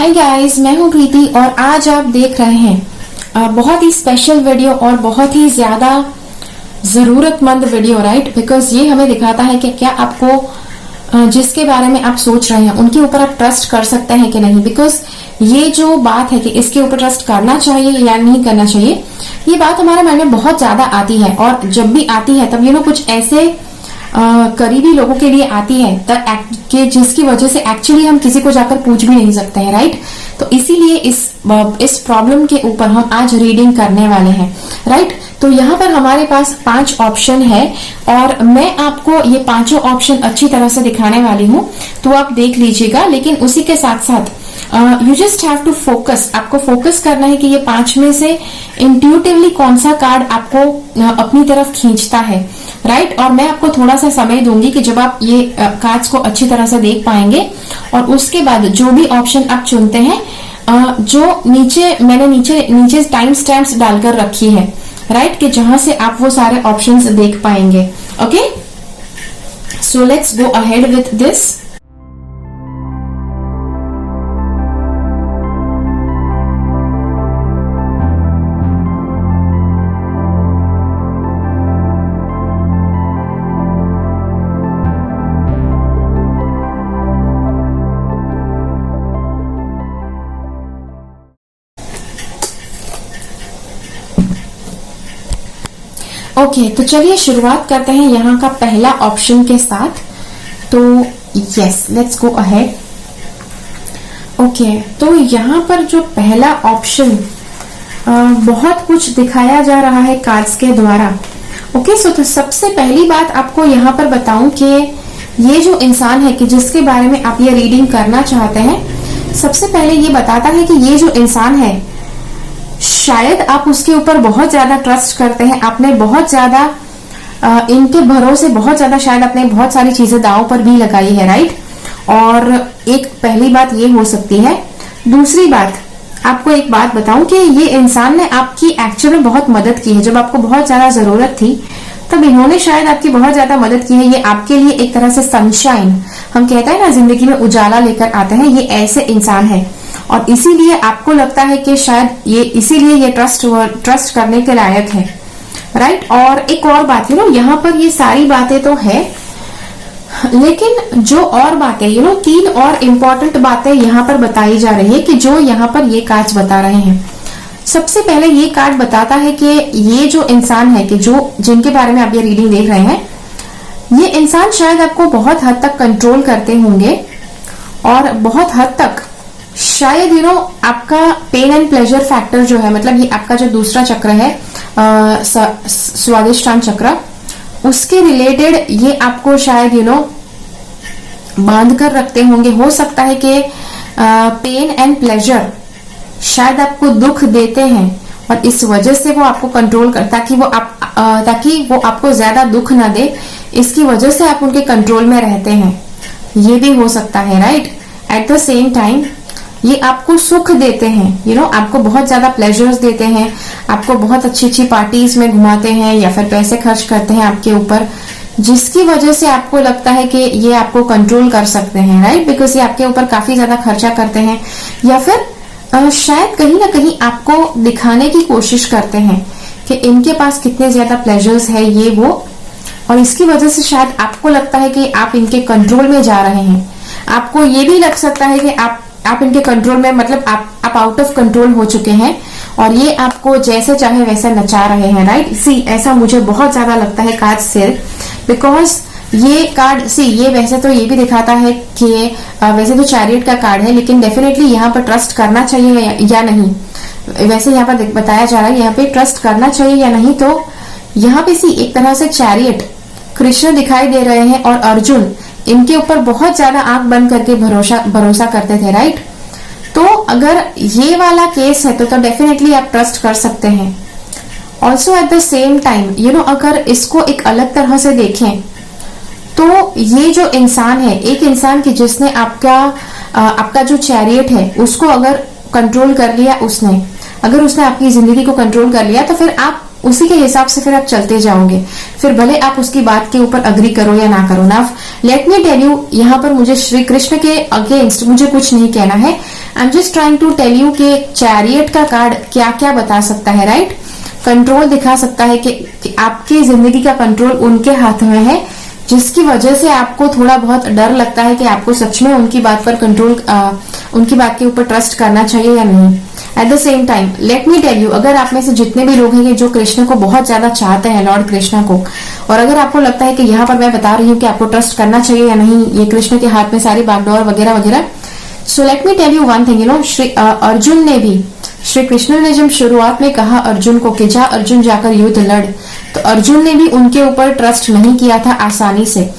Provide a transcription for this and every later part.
Hi guys, मैं हूं प्रीति और आज आप देख रहे हैं बहुत ही स्पेशल वीडियो और बहुत ही ज्यादा जरूरतमंद वीडियो, राइट। बिकॉज ये हमें दिखाता है कि क्या आपको जिसके बारे में आप सोच रहे हैं उनके ऊपर आप ट्रस्ट कर सकते हैं कि नहीं। बिकॉज ये जो बात है कि इसके ऊपर ट्रस्ट करना चाहिए या नहीं करना चाहिए, ये बात हमारे माइंड में बहुत ज्यादा आती है। और जब भी आती है तब कुछ ऐसे करीबी लोगों के लिए आती है कि जिसकी वजह से एक्चुअली हम किसी को जाकर पूछ भी नहीं सकते हैं, राइट। तो इसीलिए इस प्रॉब्लम के ऊपर हम आज रीडिंग करने वाले हैं, राइट। तो यहाँ पर हमारे पास 5 ऑप्शन है और मैं आपको ये पांचों ऑप्शन अच्छी तरह से दिखाने वाली हूँ, तो आप देख लीजिएगा। लेकिन उसी के साथ साथ you just have to focus, आपको फोकस करना है कि ये 5 में से इंट्यूटिवली कौन सा कार्ड आपको अपनी तरफ खींचता है, राइट। और मैं आपको थोड़ा सा समय दूंगी कि जब आप ये कार्ड्स को अच्छी तरह से देख पाएंगे और उसके बाद जो भी ऑप्शन आप चुनते हैं, जो मैंने नीचे टाइम स्टैम्प्स डालकर रखी है, राइट, कि जहां से आप वो सारे ऑप्शंस देख पाएंगे। Okay, so let's go ahead with this. Okay, तो चलिए शुरुआत करते हैं यहाँ का पहला ऑप्शन के साथ। तो yes, let's go ahead. Okay, तो यहाँ पर जो पहला ऑप्शन बहुत कुछ दिखाया जा रहा है कार्ड्स के द्वारा। ओके, सो तो सबसे पहली बात आपको यहाँ पर बताऊं कि ये जो इंसान है कि जिसके बारे में आप ये रीडिंग करना चाहते हैं, सबसे पहले ये बताता है कि ये जो इंसान है शायद आप उसके ऊपर बहुत ज्यादा ट्रस्ट करते हैं। आपने बहुत ज्यादा इनके भरोसे बहुत ज्यादा शायद आपने बहुत सारी चीजें दांव पर भी लगाई है, राइट। और एक पहली बात ये हो सकती है। दूसरी बात, आपको एक बात बताऊं कि ये इंसान ने आपकी एक्चुअली बहुत मदद की है। जब आपको बहुत ज्यादा जरूरत थी तब इन्होंने शायद आपकी बहुत ज्यादा मदद की है। ये आपके लिए एक तरह से सनशाइन, हम कहते हैं ना, जिंदगी में उजाला लेकर आते हैं, ये ऐसे इंसान है। और इसीलिए आपको लगता है कि शायद इसीलिए ये ट्रस्ट करने के लायक है, राइट। और एक और बात, यहाँ पर ये सारी बातें तो है, लेकिन जो और बातें 3 और इम्पोर्टेंट बातें यहाँ पर बताई जा रही है कि जो यहाँ पर ये कार्ड्स बता रहे हैं। सबसे पहले ये कार्ड बताता है कि ये जो इंसान है कि जिनके बारे में आप ये रीडिंग देख रहे हैं, ये इंसान शायद आपको बहुत हद तक कंट्रोल करते होंगे और बहुत हद तक शायद आपका पेन एंड प्लेजर फैक्टर जो है, मतलब ये आपका जो दूसरा चक्र है, स्वादिष्टान चक्र, उसके रिलेटेड ये आपको शायद बांध कर रखते होंगे। हो सकता है कि पेन एंड प्लेजर शायद आपको दुख देते हैं और इस वजह से वो आपको कंट्रोल कर, ताकि वो आपको ज्यादा दुख ना दे, इसकी वजह से आप उनके कंट्रोल में रहते हैं। ये भी हो सकता है, right. Eight the same time ये आपको सुख देते हैं, आपको बहुत ज्यादा प्लेजर्स देते हैं, आपको बहुत अच्छी अच्छी पार्टीज में घुमाते हैं या फिर पैसे खर्च करते हैं आपके ऊपर, जिसकी वजह से आपको लगता है कि ये आपको कंट्रोल कर सकते हैं, राइट। बिकॉज ये आपके ऊपर काफी ज्यादा खर्चा करते हैं या फिर शायद कहीं ना कहीं आपको दिखाने की कोशिश करते हैं कि इनके पास कितने ज्यादा प्लेजर्स है ये वो, और इसकी वजह से शायद आपको लगता है कि आप इनके कंट्रोल में जा रहे हैं। आपको ये भी लग सकता है कि आप इनके कंट्रोल में, मतलब आप आउट ऑफ कंट्रोल हो चुके हैं और ये आपको जैसे चाहे वैसे नचा रहे हैं, राइट। ऐसा मुझे बहुत ज्यादा लगता है कार्ड से, बिकॉज ये कार्ड ये वैसे तो ये भी दिखाता है कि वैसे तो चैरियट का कार्ड है, लेकिन डेफिनेटली यहाँ पर ट्रस्ट करना चाहिए या नहीं, वैसे यहाँ पर बताया जा रहा है यहाँ पे ट्रस्ट करना चाहिए या नहीं। तो यहाँ पे एक तरह से चैरियट कृष्ण दिखाई दे रहे हैं और अर्जुन इनके ऊपर बहुत ज्यादा आंख बंद करके भरोसा करते थे, राइट। तो अगर ये वाला केस है तो डेफिनेटली आप ट्रस्ट कर सकते हैं। Also eight the same time अगर इसको एक अलग तरह से देखें तो ये जो इंसान है, एक इंसान की जिसने आपका जो चैरियट है उसको अगर कंट्रोल कर लिया, अगर उसने आपकी जिंदगी को कंट्रोल कर लिया, तो फिर आप उसी के हिसाब से फिर आप चलते जाओगे, फिर भले आप उसकी बात के ऊपर अग्री करो या ना करो ना। लेट मी टेल यू, यहाँ पर मुझे श्री कृष्ण के अगेंस्ट मुझे कुछ नहीं कहना है। I am just trying to tell you कि चैरियट का कार्ड क्या क्या बता सकता है, राइट। कंट्रोल दिखा सकता है कि आपकी जिंदगी का कंट्रोल उनके हाथ में है, जिसकी वजह से आपको थोड़ा बहुत डर लगता है कि आपको सच में उनकी बात पर कंट्रोल, उनकी बात के ऊपर ट्रस्ट करना चाहिए या नहीं। At the same time let me tell you, अगर आप में से जितने भी लोग हैं जो कृष्ण को बहुत ज्यादा चाहते हैं, लॉर्ड कृष्ण को, और अगर आपको लगता है कि यहाँ पर मैं बता रही हूँ कि आपको ट्रस्ट करना चाहिए या नहीं, ये कृष्ण के हाथ में सारी बागडोर वगैरह वगैरह, so let me tell you one thing, Shri Arjun ने भी, श्री कृष्ण ने जब शुरुआत में कहा अर्जुन को कि जा अर्जुन जाकर युद्ध लड़, तो अर्जुन ने भी उनके ऊपर ट्रस्ट नहीं किया था आसानी से।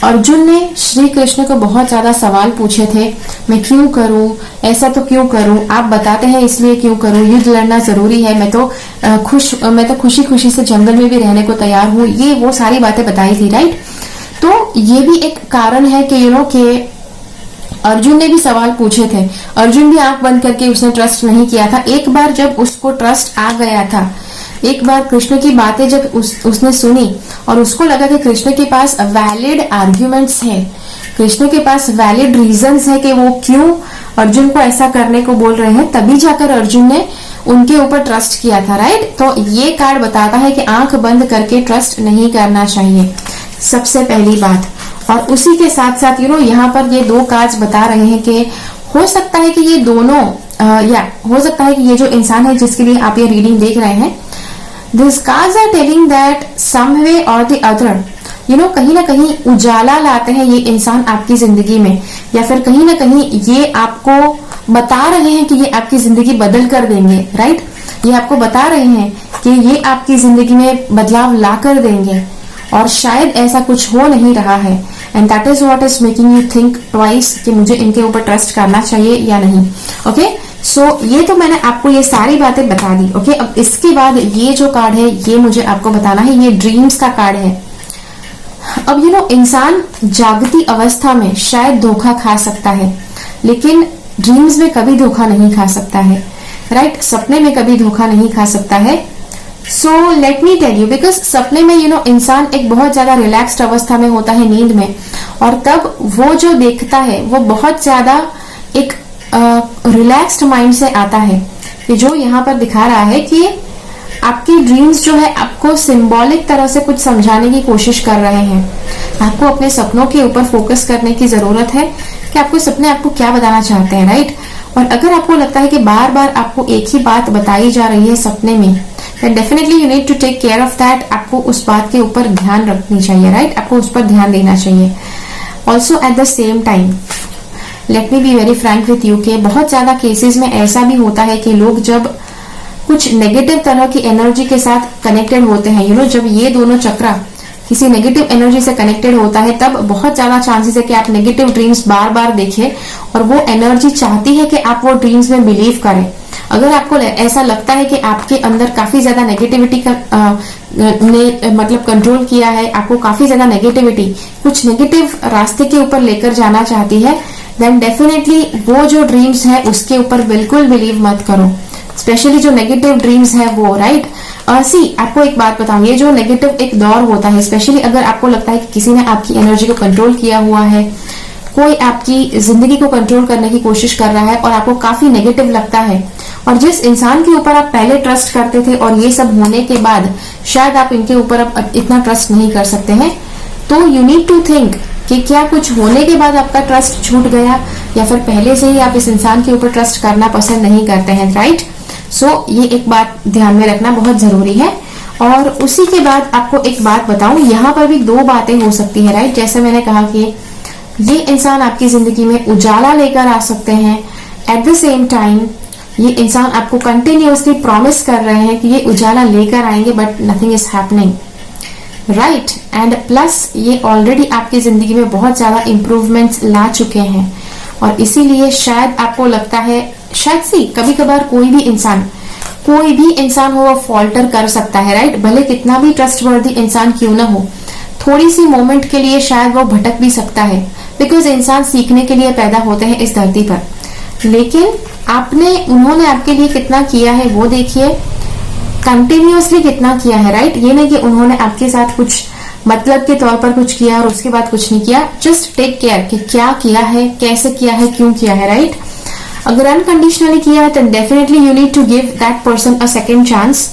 अर्जुन ने श्री कृष्ण को बहुत ज्यादा सवाल पूछे थे, मैं क्यों करूं, ऐसा तो क्यों करूं, आप बताते हैं इसलिए क्यों करूं, युद्ध लड़ना जरूरी है, मैं तो खुशी खुशी से जंगल में भी रहने को तैयार हूं, ये वो सारी बातें बताई थी, राइट। तो ये भी एक कारण है कि कि अर्जुन ने भी सवाल पूछे थे, अर्जुन भी आंख बंद करके उसने ट्रस्ट नहीं किया था। एक बार जब उसको ट्रस्ट आ गया था, एक बार कृष्ण की बातें जब उसने सुनी और उसको लगा कि कृष्ण के पास वैलिड आर्ग्यूमेंट्स है, कृष्ण के पास वैलिड रीजंस है कि वो क्यों अर्जुन को ऐसा करने को बोल रहे हैं, तभी जाकर अर्जुन ने उनके ऊपर ट्रस्ट किया था, राइट। तो ये कार्ड बताता है कि आंख बंद करके ट्रस्ट नहीं करना चाहिए, सबसे पहली बात। और उसी के साथ साथ यहाँ पर ये दो कार्ड्स बता रहे हैं कि हो सकता है कि ये दोनों या हो सकता है कि ये जो इंसान है जिसके लिए आप ये रीडिंग देख रहे हैं, this cards are telling that some way और द अदर, कहीं ना कहीं उजाला लाते हैं ये इंसान आपकी जिंदगी में, या फिर कहीं ना कहीं ये आपको बता रहे हैं कि ये आपकी जिंदगी बदल कर देंगे, राइट। ये आपको बता रहे हैं कि ये आपकी जिंदगी में बदलाव ला कर देंगे, और शायद ऐसा कुछ हो नहीं रहा है, and that is what is making you think twice कि मुझे इनके ऊपर ट्रस्ट करना चाहिए या नहीं। ओके, सो ये तो मैंने आपको ये सारी बातें बता दी। ओके, अब इसके बाद ये जो कार्ड है ये मुझे आपको बताना है, ये ड्रीम्स का कार्ड है। अब इंसान जागती अवस्था में शायद धोखा खा सकता है, लेकिन ड्रीम्स में कभी धोखा नहीं खा सकता है, राइट। सपने में कभी धोखा नहीं खा सकता है। So let me tell you, because सपने में इंसान एक बहुत ज्यादा रिलैक्स्ड अवस्था में होता है, नींद में, और तब वो जो देखता है वो बहुत ज्यादा एक रिलैक्स्ड माइंड से आता है। कि जो यहाँ पर दिखा रहा है कि आपकी ड्रीम्स जो है आपको सिंबॉलिक तरह से कुछ समझाने की कोशिश कर रहे हैं। आपको अपने सपनों के ऊपर फोकस करने की जरूरत है कि आपको सपने आपको क्या बताना चाहते हैं, राइट। और अगर आपको लगता है कि बार बार आपको एक ही बात बताई जा रही है सपने में, then definitely you need to take care of that। आपको उस बात के ऊपर ध्यान रखनी चाहिए, राइट। आपको उस पर ध्यान देना चाहिए। Also at the same time, let me be very frank with you कि बहुत ज्यादा केसेस में ऐसा भी होता है कि लोग जब कुछ नेगेटिव तरह की एनर्जी के साथ कनेक्टेड होते हैं, जब ये दोनों चक्रा किसी नेगेटिव एनर्जी से कनेक्टेड होता है, तब बहुत ज्यादा चांसेस है कि आप नेगेटिव ड्रीम्स बार बार देखें, और वो एनर्जी चाहती है कि आप वो ड्रीम्स में बिलीव करें। अगर आपको ऐसा लगता है कि आपके अंदर काफी ज्यादा नेगेटिविटी का ने मतलब कंट्रोल किया है, आपको काफी ज्यादा नेगेटिविटी कुछ नेगेटिव रास्ते के ऊपर लेकर जाना चाहती है, देन डेफिनेटली वो जो ड्रीम्स है उसके ऊपर बिल्कुल बिलीव मत करो, स्पेशली जो नेगेटिव ड्रीम्स है वो, राइट। आपको एक बात बताऊं, ये जो नेगेटिव एक दौर होता है, स्पेशली अगर आपको लगता है कि किसी ने आपकी एनर्जी को कंट्रोल किया हुआ है, कोई आपकी जिंदगी को कंट्रोल करने की कोशिश कर रहा है और आपको काफी नेगेटिव लगता है, और जिस इंसान के ऊपर आप पहले ट्रस्ट करते थे और ये सब होने के बाद शायद आप इनके ऊपर अब इतना ट्रस्ट नहीं कर सकते हैं, तो यू नीड टू थिंक कि क्या कुछ होने के बाद आपका ट्रस्ट छूट गया, या फिर पहले से ही आप इस इंसान के ऊपर ट्रस्ट करना पसंद नहीं करते हैं, राइट। सो ये एक बात ध्यान में रखना बहुत जरूरी है। और उसी के बाद आपको एक बात बताऊं, यहाँ पर भी दो बातें हो सकती है, राइट। जैसे मैंने कहा कि ये इंसान आपकी जिंदगी में उजाला लेकर आ सकते हैं, एट द सेम टाइम ये इंसान आपको कंटिन्यूअसली प्रॉमिस कर रहे हैं कि ये उजाला लेकर आएंगे, but nothing is happening, right. And plus ये ऑलरेडी आपकी जिंदगी में बहुत ज्यादा इंप्रूवमेंट्स ला चुके हैं, और इसीलिए शायद आपको लगता है, शायद कभी कभार कोई भी इंसान हो वो फॉल्टर कर सकता है, राइट। भले कितना भी ट्रस्टवर्दी इंसान क्यों ना हो, थोड़ी सी मोमेंट के लिए शायद वो भटक भी सकता है, बिकॉज इंसान सीखने के लिए पैदा होते हैं इस धरती पर। लेकिन उन्होंने आपके लिए कितना किया है वो देखिए, कंटिन्यूअसली कितना किया है, राइट? ये नहीं कि उन्होंने आपके साथ कुछ मतलब के तौर पर कुछ किया और उसके बाद कुछ नहीं किया। जस्ट टेक केयर कि क्या किया है, कैसे किया है, क्यों किया है, राइट? अगर अनकंडीशनली किया है तो definitely you need to give that person a second chance.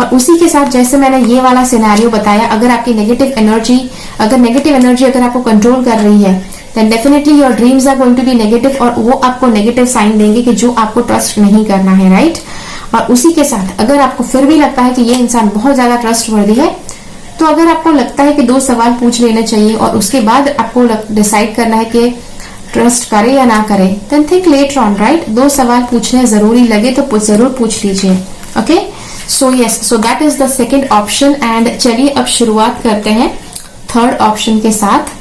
और उसी के साथ जैसे मैंने ये वाला सिनेरियो बताया, अगर आपकी नेगेटिव एनर्जी अगर आपको कंट्रोल कर रही है, then definitely your dreams are going to be negative, और वो आपको नेगेटिव साइन देंगे कि जो आपको ट्रस्ट नहीं करना है, राइट? और उसी के साथ अगर आपको फिर भी लगता है कि ये इंसान बहुत ज्यादा ट्रस्ट वर्दी है, तो अगर आपको लगता है कि 2 सवाल पूछ लेने चाहिए और उसके बाद आपको डिसाइड करना है कि ट्रस्ट करे या ना करे, then think later on, right? 2 सवाल पूछने जरूरी लगे तो जरूर पूछ लीजिए। Okay, so yes, so that is the second option. And चलिए अब शुरुआत करते हैं थर्ड ऑप्शन के साथ।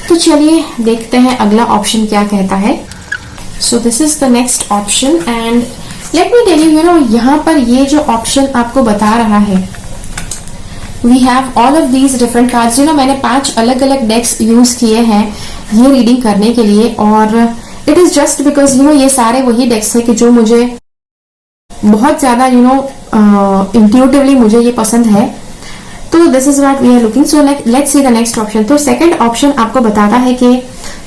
तो चलिए देखते हैं अगला ऑप्शन क्या कहता है। So this is the next option and let me tell you, यहाँ पर ये जो ऑप्शन आपको बता रहा है, we have all of these different cards. मैंने 5 अलग अलग डेक्स यूज किए हैं ये रीडिंग करने के लिए, और इट इज जस्ट बिकॉज ये सारे वही डेक्स है कि जो मुझे बहुत ज्यादा इंट्यूटिवली मुझे ये पसंद है। तो this is what we are looking. So let's see the next option. तो सेकंड ऑप्शन आपको बताता है कि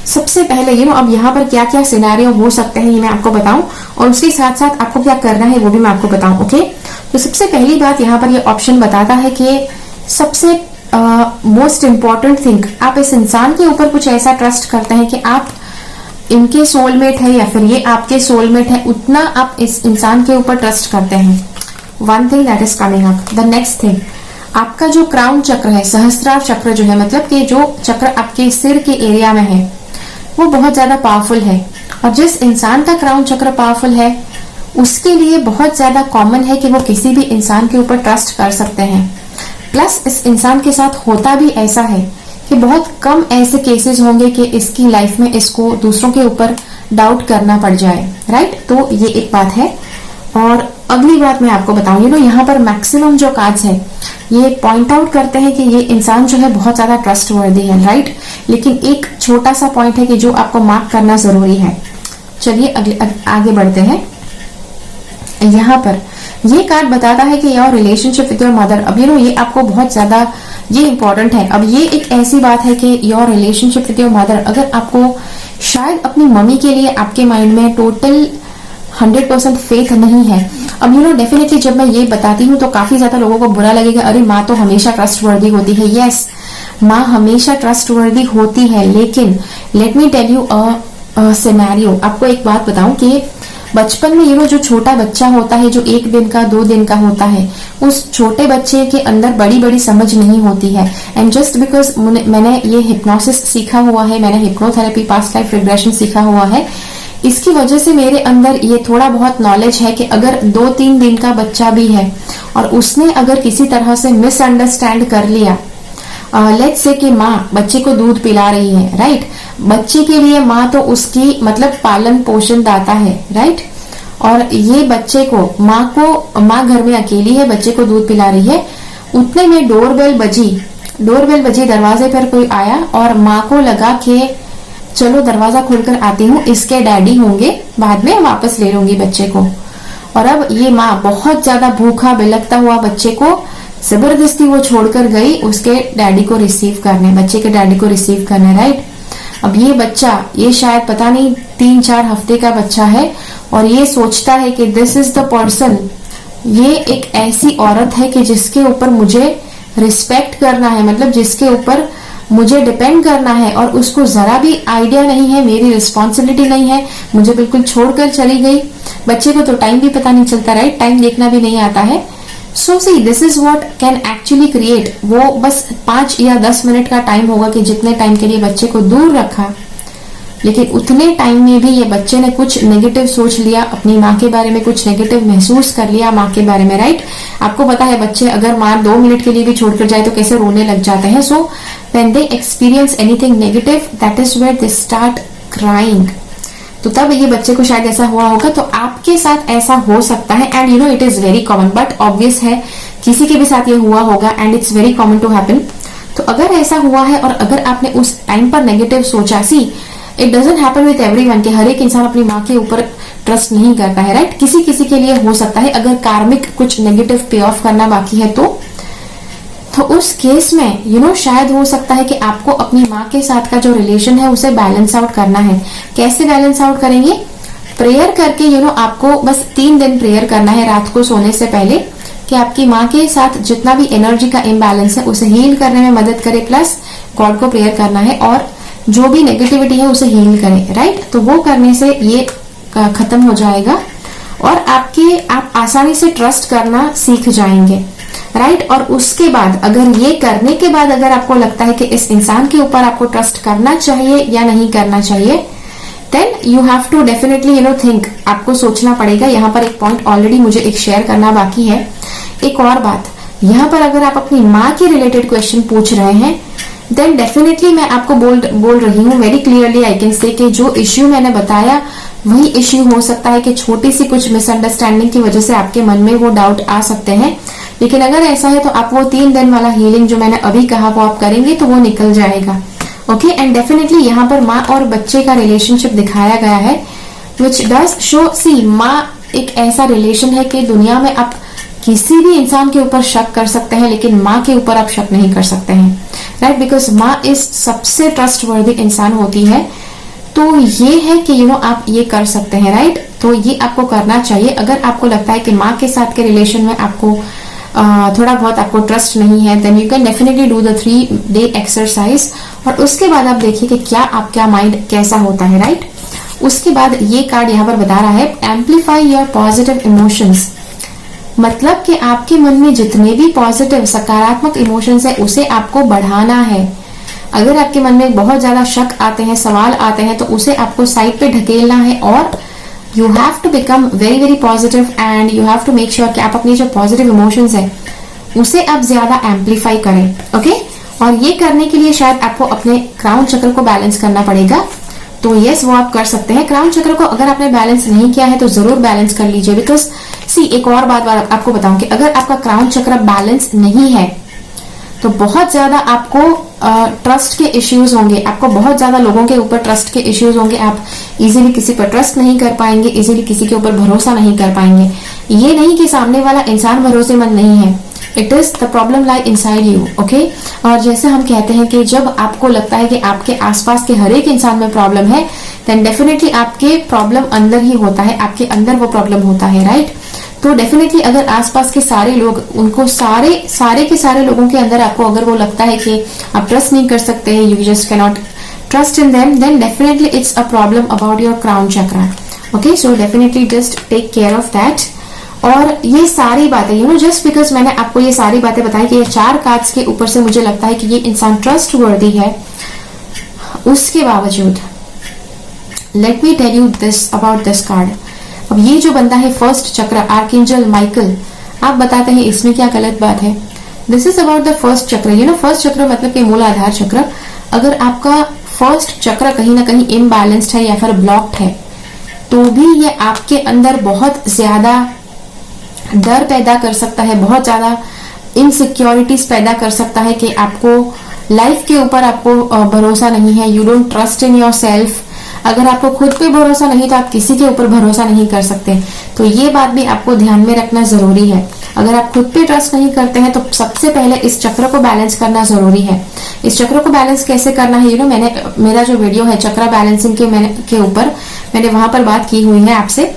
सबसे पहले अब यहाँ पर क्या क्या सिनेरियो हो सकते हैं ये मैं आपको बताऊं, और उसके साथ साथ आपको क्या करना है वो भी मैं आपको बताऊं। ओके, तो सबसे पहली बात यहाँ पर ये ऑप्शन बताता है कि सबसे मोस्ट इम्पॉर्टेंट थिंग, आप इस इंसान के ऊपर कुछ ऐसा ट्रस्ट करते हैं कि आप इनके सोलमेट है या फिर ये आपके सोलमेट है, उतना आप इस इंसान के ऊपर ट्रस्ट करते हैं। One thing that is coming up. The next thing, आपका जो क्राउन चक्र है, सहस्त्रार चक्र जो है, मतलब कि जो चक्र आपके सिर के एरिया में है, वो बहुत ज्यादा पावरफुल है। और जिस इंसान का क्राउन चक्र पावरफुल है उसके लिए बहुत ज्यादा कॉमन है कि वो किसी भी इंसान के ऊपर ट्रस्ट कर सकते हैं। प्लस इस इंसान के साथ होता भी ऐसा है कि बहुत कम ऐसे केसेस होंगे कि इसकी लाइफ में इसको दूसरों के ऊपर डाउट करना पड़ जाए, राइट? तो ये एक बात है। और अगली बात मैं आपको बताऊंगी, यहाँ पर मैक्सिमम जो कार्ड्स है ये पॉइंट आउट करते हैं कि ये इंसान जो है बहुत ज्यादा ट्रस्टवर्दी है, राइट? लेकिन एक छोटा सा पॉइंट है कि जो आपको मार्क करना जरूरी है। चलिए आगे बढ़ते हैं। यहाँ पर ये कार्ड बताता है कि your relationship with your mother, अब ये आपको बहुत ज्यादा ये इंपॉर्टेंट है। अब ये एक ऐसी बात है कि your relationship with your mother, अगर आपको शायद अपनी मम्मी के लिए आपके माइंड में टोटल 100% फेथ नहीं है। अब डेफिनेटली जब मैं ये बताती हूँ तो काफी ज्यादा लोगों को बुरा लगेगा, अरे माँ तो हमेशा ट्रस्टवर्दी होती है। यस, माँ हमेशा ट्रस्टवर्दी होती है, लेकिन let me tell you a scenario. आपको एक बात बताऊं कि बचपन में जो छोटा बच्चा होता है, जो 1 दिन का 2 दिन का होता है, उस छोटे बच्चे के अंदर बड़ी बड़ी समझ नहीं होती है। एंड जस्ट बिकॉज मैंने ये हिप्नोसिस सीखा हुआ है, मैंने हिप्नोथेरेपी, पास्ट लाइफ रिग्रेशन सीखा हुआ है, इसकी वजह से मेरे अंदर ये थोड़ा बहुत नॉलेज है कि अगर 2-3 दिन का बच्चा भी है और उसने अगर किसी तरह से मिसअंडरस्टैंड कर लिया, लेट्स से कि माँ बच्चे को दूध पिला रही है, राइट? बच्चे के लिए माँ तो उसकी मतलब पालन पोषण दाता है, राइट? और ये बच्चे को माँ घर में अकेली है, बच्चे को दूध पिला रही है, उतने में डोरबेल बजी, दरवाजे पर कोई आया और माँ को लगा कि चलो दरवाजा खोलकर आती हूँ, इसके डैडी होंगे, बाद में वापस ले लूंगी बच्चे को। और अब ये माँ बहुत ज्यादा भूखा बिलखता हुआ बच्चे को जबरदस्ती वो छोड़कर गई उसके डैडी को रिसीव करने, बच्चे के डैडी को रिसीव करने, राइट? अब ये बच्चा, ये शायद पता नहीं 3-4 हफ्ते का बच्चा है, और ये सोचता है कि दिस इज द पर्सन, ये एक ऐसी औरत है कि जिसके ऊपर मुझे रिस्पेक्ट करना है, मतलब जिसके ऊपर मुझे डिपेंड करना है, और उसको जरा भी आइडिया नहीं है, मेरी रिस्पॉन्सिबिलिटी नहीं है, मुझे बिल्कुल छोड़कर चली गई। बच्चे को तो टाइम भी पता नहीं चलता, राइट? टाइम देखना भी नहीं आता है। So see this is what can actually create, वो बस 5 या 10 मिनट का टाइम होगा कि जितने टाइम के लिए बच्चे को दूर रखा, लेकिन उतने टाइम में भी ये बच्चे ने कुछ नेगेटिव सोच लिया, अपनी माँ के बारे में कुछ नेगेटिव महसूस कर लिया माँ के बारे में, राइट? आपको पता है बच्चे अगर माँ 2 मिनट के लिए भी छोड़कर जाए तो कैसे रोने लग जाते हैं। So when they experience anything negative, that is where they start crying. तो तब ये बच्चे को शायद ऐसा हुआ होगा, तो आपके साथ ऐसा हो सकता है। And it is very common, but obvious है किसी के भी साथ ये हुआ होगा, and it's very common to happen. तो अगर ऐसा हुआ है और अगर आपने उस टाइम पर नेगेटिव सोचा, see it doesn't happen with everyone कि हर एक इंसान अपनी माँ के ऊपर ट्रस्ट नहीं करता है, राइट? किसी किसी के लिए हो सकता है, अगर कार्मिक कुछ नेगेटिव पे ऑफ करना बाकी है तो उस केस में शायद हो सकता है कि आपको अपनी माँ के साथ का जो रिलेशन है उसे बैलेंस आउट करना है। कैसे बैलेंस आउट करेंगे? प्रेयर करके आपको बस 3 दिन प्रेयर करना है रात को सोने से पहले कि आपकी माँ के साथ जितना भी एनर्जी का इम्बैलेंस है उसे हील करने में मदद करे, प्लस गॉड को प्रेयर करना है और जो भी नेगेटिविटी है उसे हील करे, राइट? तो वो करने से ये खत्म हो जाएगा और आप आसानी से ट्रस्ट करना सीख जाएंगे, राइट? और उसके बाद अगर ये करने के बाद अगर आपको लगता है कि इस इंसान के ऊपर आपको ट्रस्ट करना चाहिए या नहीं करना चाहिए, then you have to definitely think, आपको सोचना पड़ेगा। यहाँ पर एक पॉइंट ऑलरेडी मुझे एक शेयर करना बाकी है। एक और बात, यहाँ पर अगर आप अपनी माँ के रिलेटेड क्वेश्चन पूछ रहे हैं देन डेफिनेटली मैं आपको बोल रही हूँ very clearly, I can say कि जो इश्यू मैंने बताया वही इश्यू हो सकता है कि छोटी सी कुछ मिसअंडरस्टैंडिंग की वजह से आपके मन में वो डाउट आ सकते हैं, लेकिन अगर ऐसा है तो आप वो 3 दिन वाला हीलिंग जो मैंने अभी कहा वो आप करेंगे तो वो निकल जाएगा। ओके, एंड डेफिनेटली यहाँ पर माँ और बच्चे का रिलेशनशिप दिखाया गया है विच डज शो, सी माँ एक ऐसा रिलेशन है कि दुनिया में आप किसी भी इंसान के ऊपर शक कर सकते हैं लेकिन माँ के ऊपर आप शक नहीं कर सकते हैं, राइट? बिकॉज माँ इस सबसे ट्रस्टवर्दी इंसान होती है। तो ये है कि आप ये कर सकते हैं, राइट? तो ये आपको करना चाहिए। अगर आपको लगता है कि माँ के साथ के रिलेशन में आपको थोड़ा बहुत आपको ट्रस्ट नहीं है, then you can definitely do the 3-day exercise और उसके बाद आप देखिए कि क्या आपका माइंड कैसा होता है, राइट? उसके बाद ये कार्ड यहाँ पर बता रहा है एम्पलीफाई योर पॉजिटिव इमोशंस, मतलब कि आपके मन में जितने भी पॉजिटिव सकारात्मक इमोशंस है उसे आपको बढ़ाना है। अगर आपके मन में बहुत ज्यादा शक आते हैं, सवाल आते हैं, तो उसे आपको साइड पे ढकेलना है और you have to become very very positive and you have to make sure कि आप अपनी जो पॉजिटिव इमोशंस है उसे आप ज्यादा एम्पलीफाई करें। ओके, और ये करने के लिए शायद आपको अपने क्राउन चक्र को बैलेंस करना पड़ेगा। तो यस, वो आप कर सकते हैं। क्राउन चक्र को अगर आपने बैलेंस नहीं किया है तो जरूर बैलेंस कर लीजिए। बिकॉज सी एक और बात आपको बताऊं कि अगर आपका क्राउन चक्र बैलेंस नहीं है तो बहुत ज्यादा आपको ट्रस्ट के इश्यूज होंगे, आपको बहुत ज्यादा लोगों के ऊपर ट्रस्ट के इश्यूज होंगे, आप इजीली किसी पर ट्रस्ट नहीं कर पाएंगे, इजीली किसी के ऊपर भरोसा नहीं कर पाएंगे। ये नहीं कि सामने वाला इंसान भरोसेमंद नहीं है, it is the problem lie inside you. Okay, और जैसे हम कहते हैं कि जब आपको लगता है कि आपके आसपास के हर एक इंसान में प्रॉब्लम है, देन डेफिनेटली आपके प्रॉब्लम अंदर ही होता है, आपके अंदर वो प्रॉब्लम होता है, राइट? तो डेफिनेटली अगर आसपास के सारे लोग, उनको सारे के सारे लोगों के अंदर आपको अगर वो लगता है कि आप ट्रस्ट नहीं कर सकते हैं, you just cannot trust in them, then definitely it's a problem about your crown chakra. Okay, so definitely just take care of that. और ये सारी बातें जस्ट बिकॉज मैंने आपको ये सारी बातें बताई कि ये 4 कार्ड्स के ऊपर से मुझे लगता है कि ये इंसान ट्रस्ट वर्दी है, उसके बावजूद let me tell you this about this card. अब ये जो बंदा है फर्स्ट चक्र आर्कएंजल माइकल, आप बताते हैं इसमें क्या गलत बात है? This is about the first चक्र। फर्स्ट चक्र मतलब कि मूल आधार चक्र। अगर आपका फर्स्ट चक्र कहीं ना कहीं इम्बैलेंस्ड है या फिर ब्लॉक्ड है तो भी ये आपके अंदर बहुत ज्यादा डर पैदा कर सकता है, बहुत ज्यादा इनसिक्योरिटीज पैदा कर सकता है कि आपको लाइफ के ऊपर आपको भरोसा नहीं है, you don't trust in your self. अगर आपको खुद पे भरोसा नहीं तो आप किसी के ऊपर भरोसा नहीं कर सकते। तो ये बात भी आपको ध्यान में रखना जरूरी है। अगर आप खुद पे ट्रस्ट नहीं करते हैं तो सबसे पहले इस चक्र को बैलेंस करना जरूरी है। इस चक्र को बैलेंस कैसे करना है, मैंने मेरा जो वीडियो है चक्र बैलेंसिंग के ऊपर मैंने वहां पर बात की हुई है आपसे।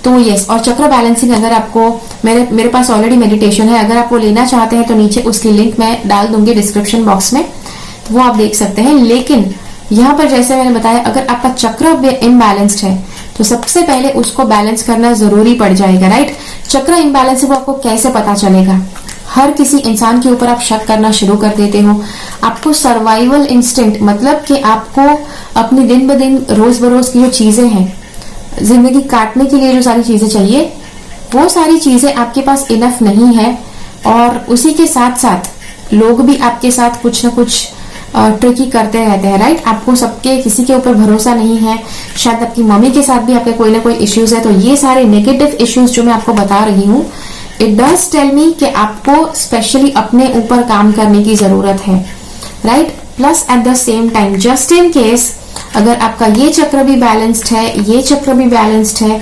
तो यस, और चक्र बैलेंसिंग अगर आपको मेरे पास ऑलरेडी मेडिटेशन है, अगर आप वो लेना चाहते हैं तो नीचे उसकी लिंक मैं डाल दूंगी डिस्क्रिप्शन बॉक्स में, तो वो आप देख सकते हैं। लेकिन यहाँ पर जैसे मैंने बताया, अगर आपका चक्र इम्बैलेंस्ड है तो सबसे पहले उसको बैलेंस करना जरूरी पड़ जाएगा, राइट? चक्र इम्बैलेंस है वो आपको कैसे पता चलेगा? हर किसी इंसान के ऊपर आप शक करना शुरू कर देते हो, आपको सर्वाइवल इंस्टिंक्ट, मतलब कि आपको अपनी दिन ब दिन रोज बरोज की जो चीजें हैं, जिंदगी काटने के लिए जो सारी चीजें चाहिए, वो सारी चीजें आपके पास इनफ नहीं है। और उसी के साथ साथ लोग भी आपके साथ कुछ ना कुछ ट्रिकी करते रहते हैं, राइट? आपको सबके किसी के ऊपर भरोसा नहीं है, शायद आपकी मम्मी के साथ भी आपके कोई ना कोई इश्यूज है। तो ये सारे नेगेटिव इश्यूज जो मैं आपको बता रही हूँ, इट डज टेल मी कि आपको स्पेशली अपने ऊपर काम करने की जरूरत है, right? Plus at the same time just in case अगर आपका ये चक्र भी बैलेंस्ड है, ये चक्र भी बैलेंस्ड है,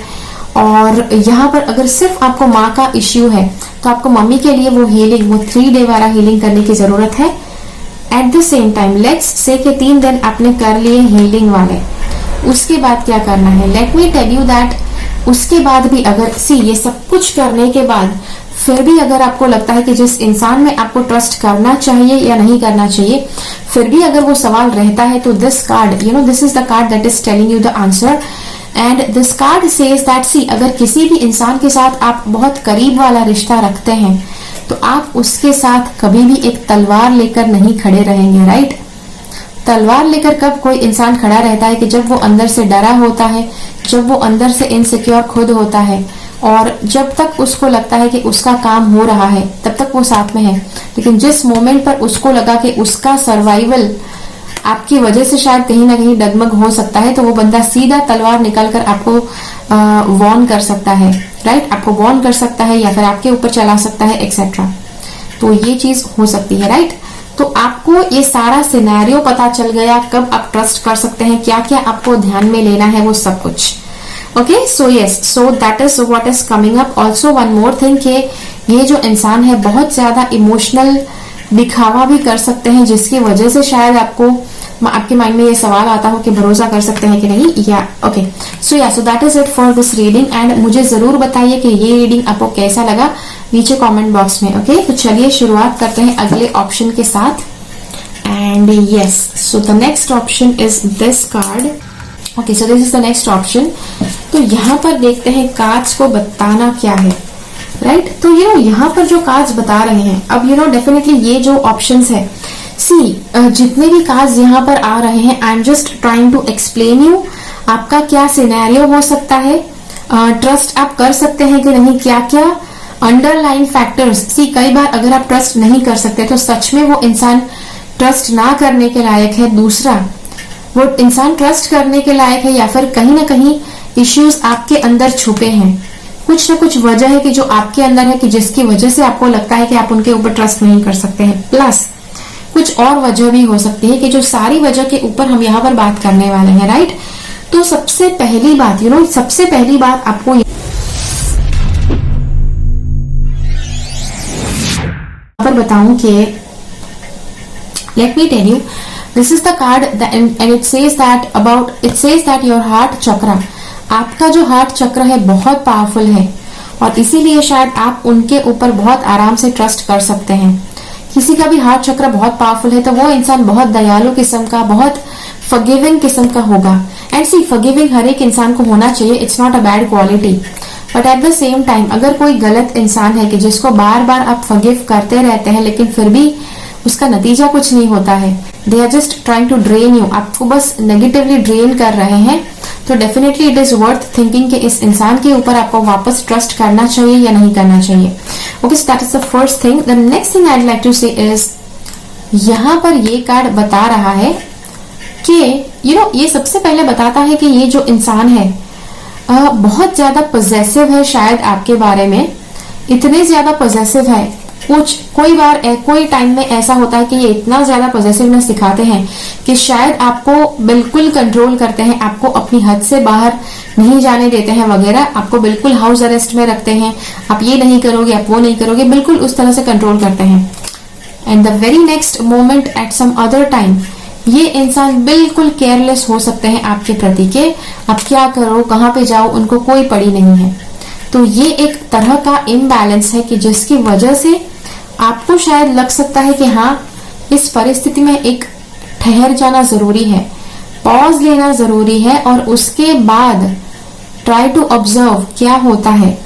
और यहाँ पर अगर सिर्फ आपको माँ का इश्यू है तो आपको मम्मी के लिए वो हीलिंग, वो 3 डे वाला हीलिंग करने की जरूरत है। Eight the same time let's say के 3 दिन आपने कर लिए हीलिंग वाले, उसके बाद क्या करना है, let me tell you that उसके बाद भी अगर ये सब कुछ करने के बाद फिर भी अगर आपको लगता है कि जिस इंसान में आपको ट्रस्ट करना चाहिए या नहीं करना चाहिए, फिर भी अगर वो सवाल रहता है, तो this card, this is the card that is telling you the answer. And this card says that अगर किसी भी इंसान के साथ आप बहुत करीब वाला रिश्ता रखते हैं तो आप उसके साथ कभी भी एक तलवार लेकर नहीं खड़े रहेंगे, राइट। तलवार लेकर कब कोई इंसान खड़ा रहता है कि जब वो अंदर से डरा होता है, जब वो अंदर से इनसिक्योर खुद होता है, और जब तक उसको लगता है कि उसका काम हो रहा है तब तक वो साथ में है। लेकिन जिस मोमेंट पर उसको लगा कि उसका सर्वाइवल आपकी वजह से शायद कहीं ना कहीं डगमग हो सकता है, तो वो बंदा सीधा तलवार निकालकर आपको वॉर्न कर सकता है, राइट। आपको वॉर्न कर सकता है या फिर आपके ऊपर चला सकता है एक्सेट्रा। तो ये चीज हो सकती है, राइट। तो आपको ये सारा सिनेरियो पता चल गया, कब आप ट्रस्ट कर सकते हैं, क्या क्या आपको ध्यान में लेना है, वो सब कुछ। Okay, so yes, so that is what is coming up. Also one more thing कि ये जो इंसान है बहुत ज्यादा इमोशनल दिखावा भी कर सकते हैं, जिसकी वजह से शायद आपके माइंड में ये सवाल आता हो कि भरोसा कर सकते हैं कि नहीं, या okay. So that is it for this reading. And मुझे जरूर बताइए कि ये रीडिंग आपको कैसा लगा नीचे कमेंट बॉक्स में। ओके, तो चलिए शुरुआत करते हैं अगले ऑप्शन के साथ। And yes, so the next option is this card. Okay, so this is the next option. तो यहाँ पर देखते हैं कार्ड्स को बताना क्या है, राइट। तो यहाँ पर जो कार्ड्स बता रहे हैं, अब डेफिनेटली ये जो ऑप्शंस है, जितने भी कार्ड्स यहाँ पर आ रहे हैं, I am just trying to explain you आपका क्या सिनेरियो हो सकता है, ट्रस्ट आप कर सकते हैं कि नहीं, क्या क्या अंडरलाइन फैक्टर्स। कई बार अगर आप ट्रस्ट नहीं कर सकते तो सच में वो इंसान ट्रस्ट ना करने के लायक है, दूसरा वो इंसान ट्रस्ट करने के लायक है, या फिर कहीं ना कहीं इश्यूज आपके अंदर छुपे हैं, कुछ ना कुछ वजह है कि जो आपके अंदर है कि जिसकी वजह से आपको लगता है कि आप उनके ऊपर ट्रस्ट नहीं कर सकते हैं। प्लस कुछ और वजह भी हो सकती है कि जो सारी वजह के ऊपर हम यहाँ पर बात करने वाले हैं, राइट। तो सबसे पहली बात सबसे पहली बात आपको पर बताऊं कि let me tell you, this is the card and it says that your heart chakra, आपका जो हार्ट चक्र है बहुत पावरफुल है, और इसीलिए शायद आप उनके ऊपर बहुत आराम से ट्रस्ट कर सकते हैं। किसी का भी हार्ट चक्र बहुत पावरफुल है तो वो इंसान बहुत दयालु किस्म का, बहुत फॉरगिविंग किस्म का होगा। एंड फॉरगिविंग हर एक इंसान को होना चाहिए, it's not a bad quality, but at the same time अगर कोई गलत इंसान है कि जिसको बार बार आप फॉरगिव करते रहते हैं लेकिन फिर भी उसका नतीजा कुछ नहीं होता है, they are just trying to drain you, आपको बस नेगेटिवली ड्रेन कर रहे हैं, तो definitely it is worth thinking कि इस इंसान के ऊपर आपको वापस ट्रस्ट करना चाहिए या नहीं करना चाहिए। Okay, so that is the first thing. The next thing I would like to say is, यहाँ पर ये कार्ड बता रहा है कि ये सबसे पहले बताता है कि ये जो इंसान है बहुत ज्यादा पॉजेसिव है, शायद आपके बारे में इतने ज्यादा पॉजेसिव है। कोई टाइम में ऐसा होता है कि ये इतना ज्यादा पॉजेसिवनेस दिखाते हैं कि शायद आपको बिल्कुल कंट्रोल करते हैं, आपको अपनी हद से बाहर नहीं जाने देते हैं वगैरह, आपको बिल्कुल हाउस अरेस्ट में रखते हैं, आप ये नहीं करोगे, आप वो नहीं करोगे, बिल्कुल उस तरह से कंट्रोल करते हैं। And the very next moment at some other time ये इंसान बिल्कुल केयरलेस हो सकते हैं आपके प्रति के आप क्या करो, कहाँ पे जाओ, उनको कोई पड़ी नहीं है। तो ये एक तरह का इम्बैलेंस है कि जिसकी वजह से आपको शायद लग सकता है कि हाँ, इस परिस्थिति में एक ठहर जाना जरूरी है, पॉज लेना जरूरी है, और उसके बाद ट्राई टू ऑब्जर्व क्या होता है।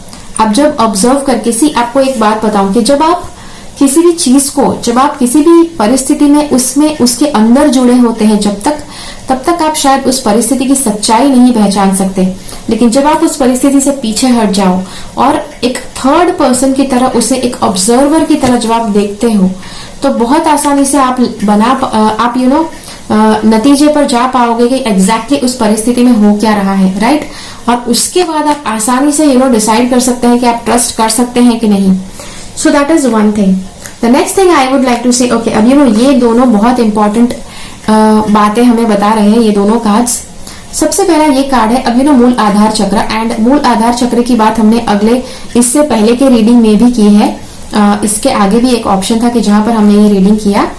अब जब ऑब्जर्व करके आपको एक बात बताऊं कि जब आप किसी भी चीज को, जब आप किसी भी परिस्थिति में उसके अंदर जुड़े होते हैं तब तक आप शायद उस परिस्थिति की सच्चाई नहीं पहचान सकते, लेकिन जब आप उस परिस्थिति से पीछे हट जाओ और एक थर्ड पर्सन की तरह, उसे एक ऑब्जर्वर की तरह जब आप देखते हो, तो बहुत आसानी से आप नतीजे पर जा पाओगे कि एग्जैक्टली उस परिस्थिति में हो क्या रहा है, राइट। और उसके बाद आप आसानी से डिसाइड कर सकते हैं कि आप ट्रस्ट कर सकते हैं कि नहीं। So that is one thing. The next thing I would like to say, okay, अब ये दोनों बहुत important बातें हमें बता रहे हैं ये दोनों कार्ड्स। सबसे पहला ये कार्ड है अब मूल आधार चक्र, एंड मूल आधार चक्र की बात हमने इससे पहले के रीडिंग में भी की है। इसके आगे भी एक ऑप्शन था कि जहां पर हमने ये रीडिंग किया।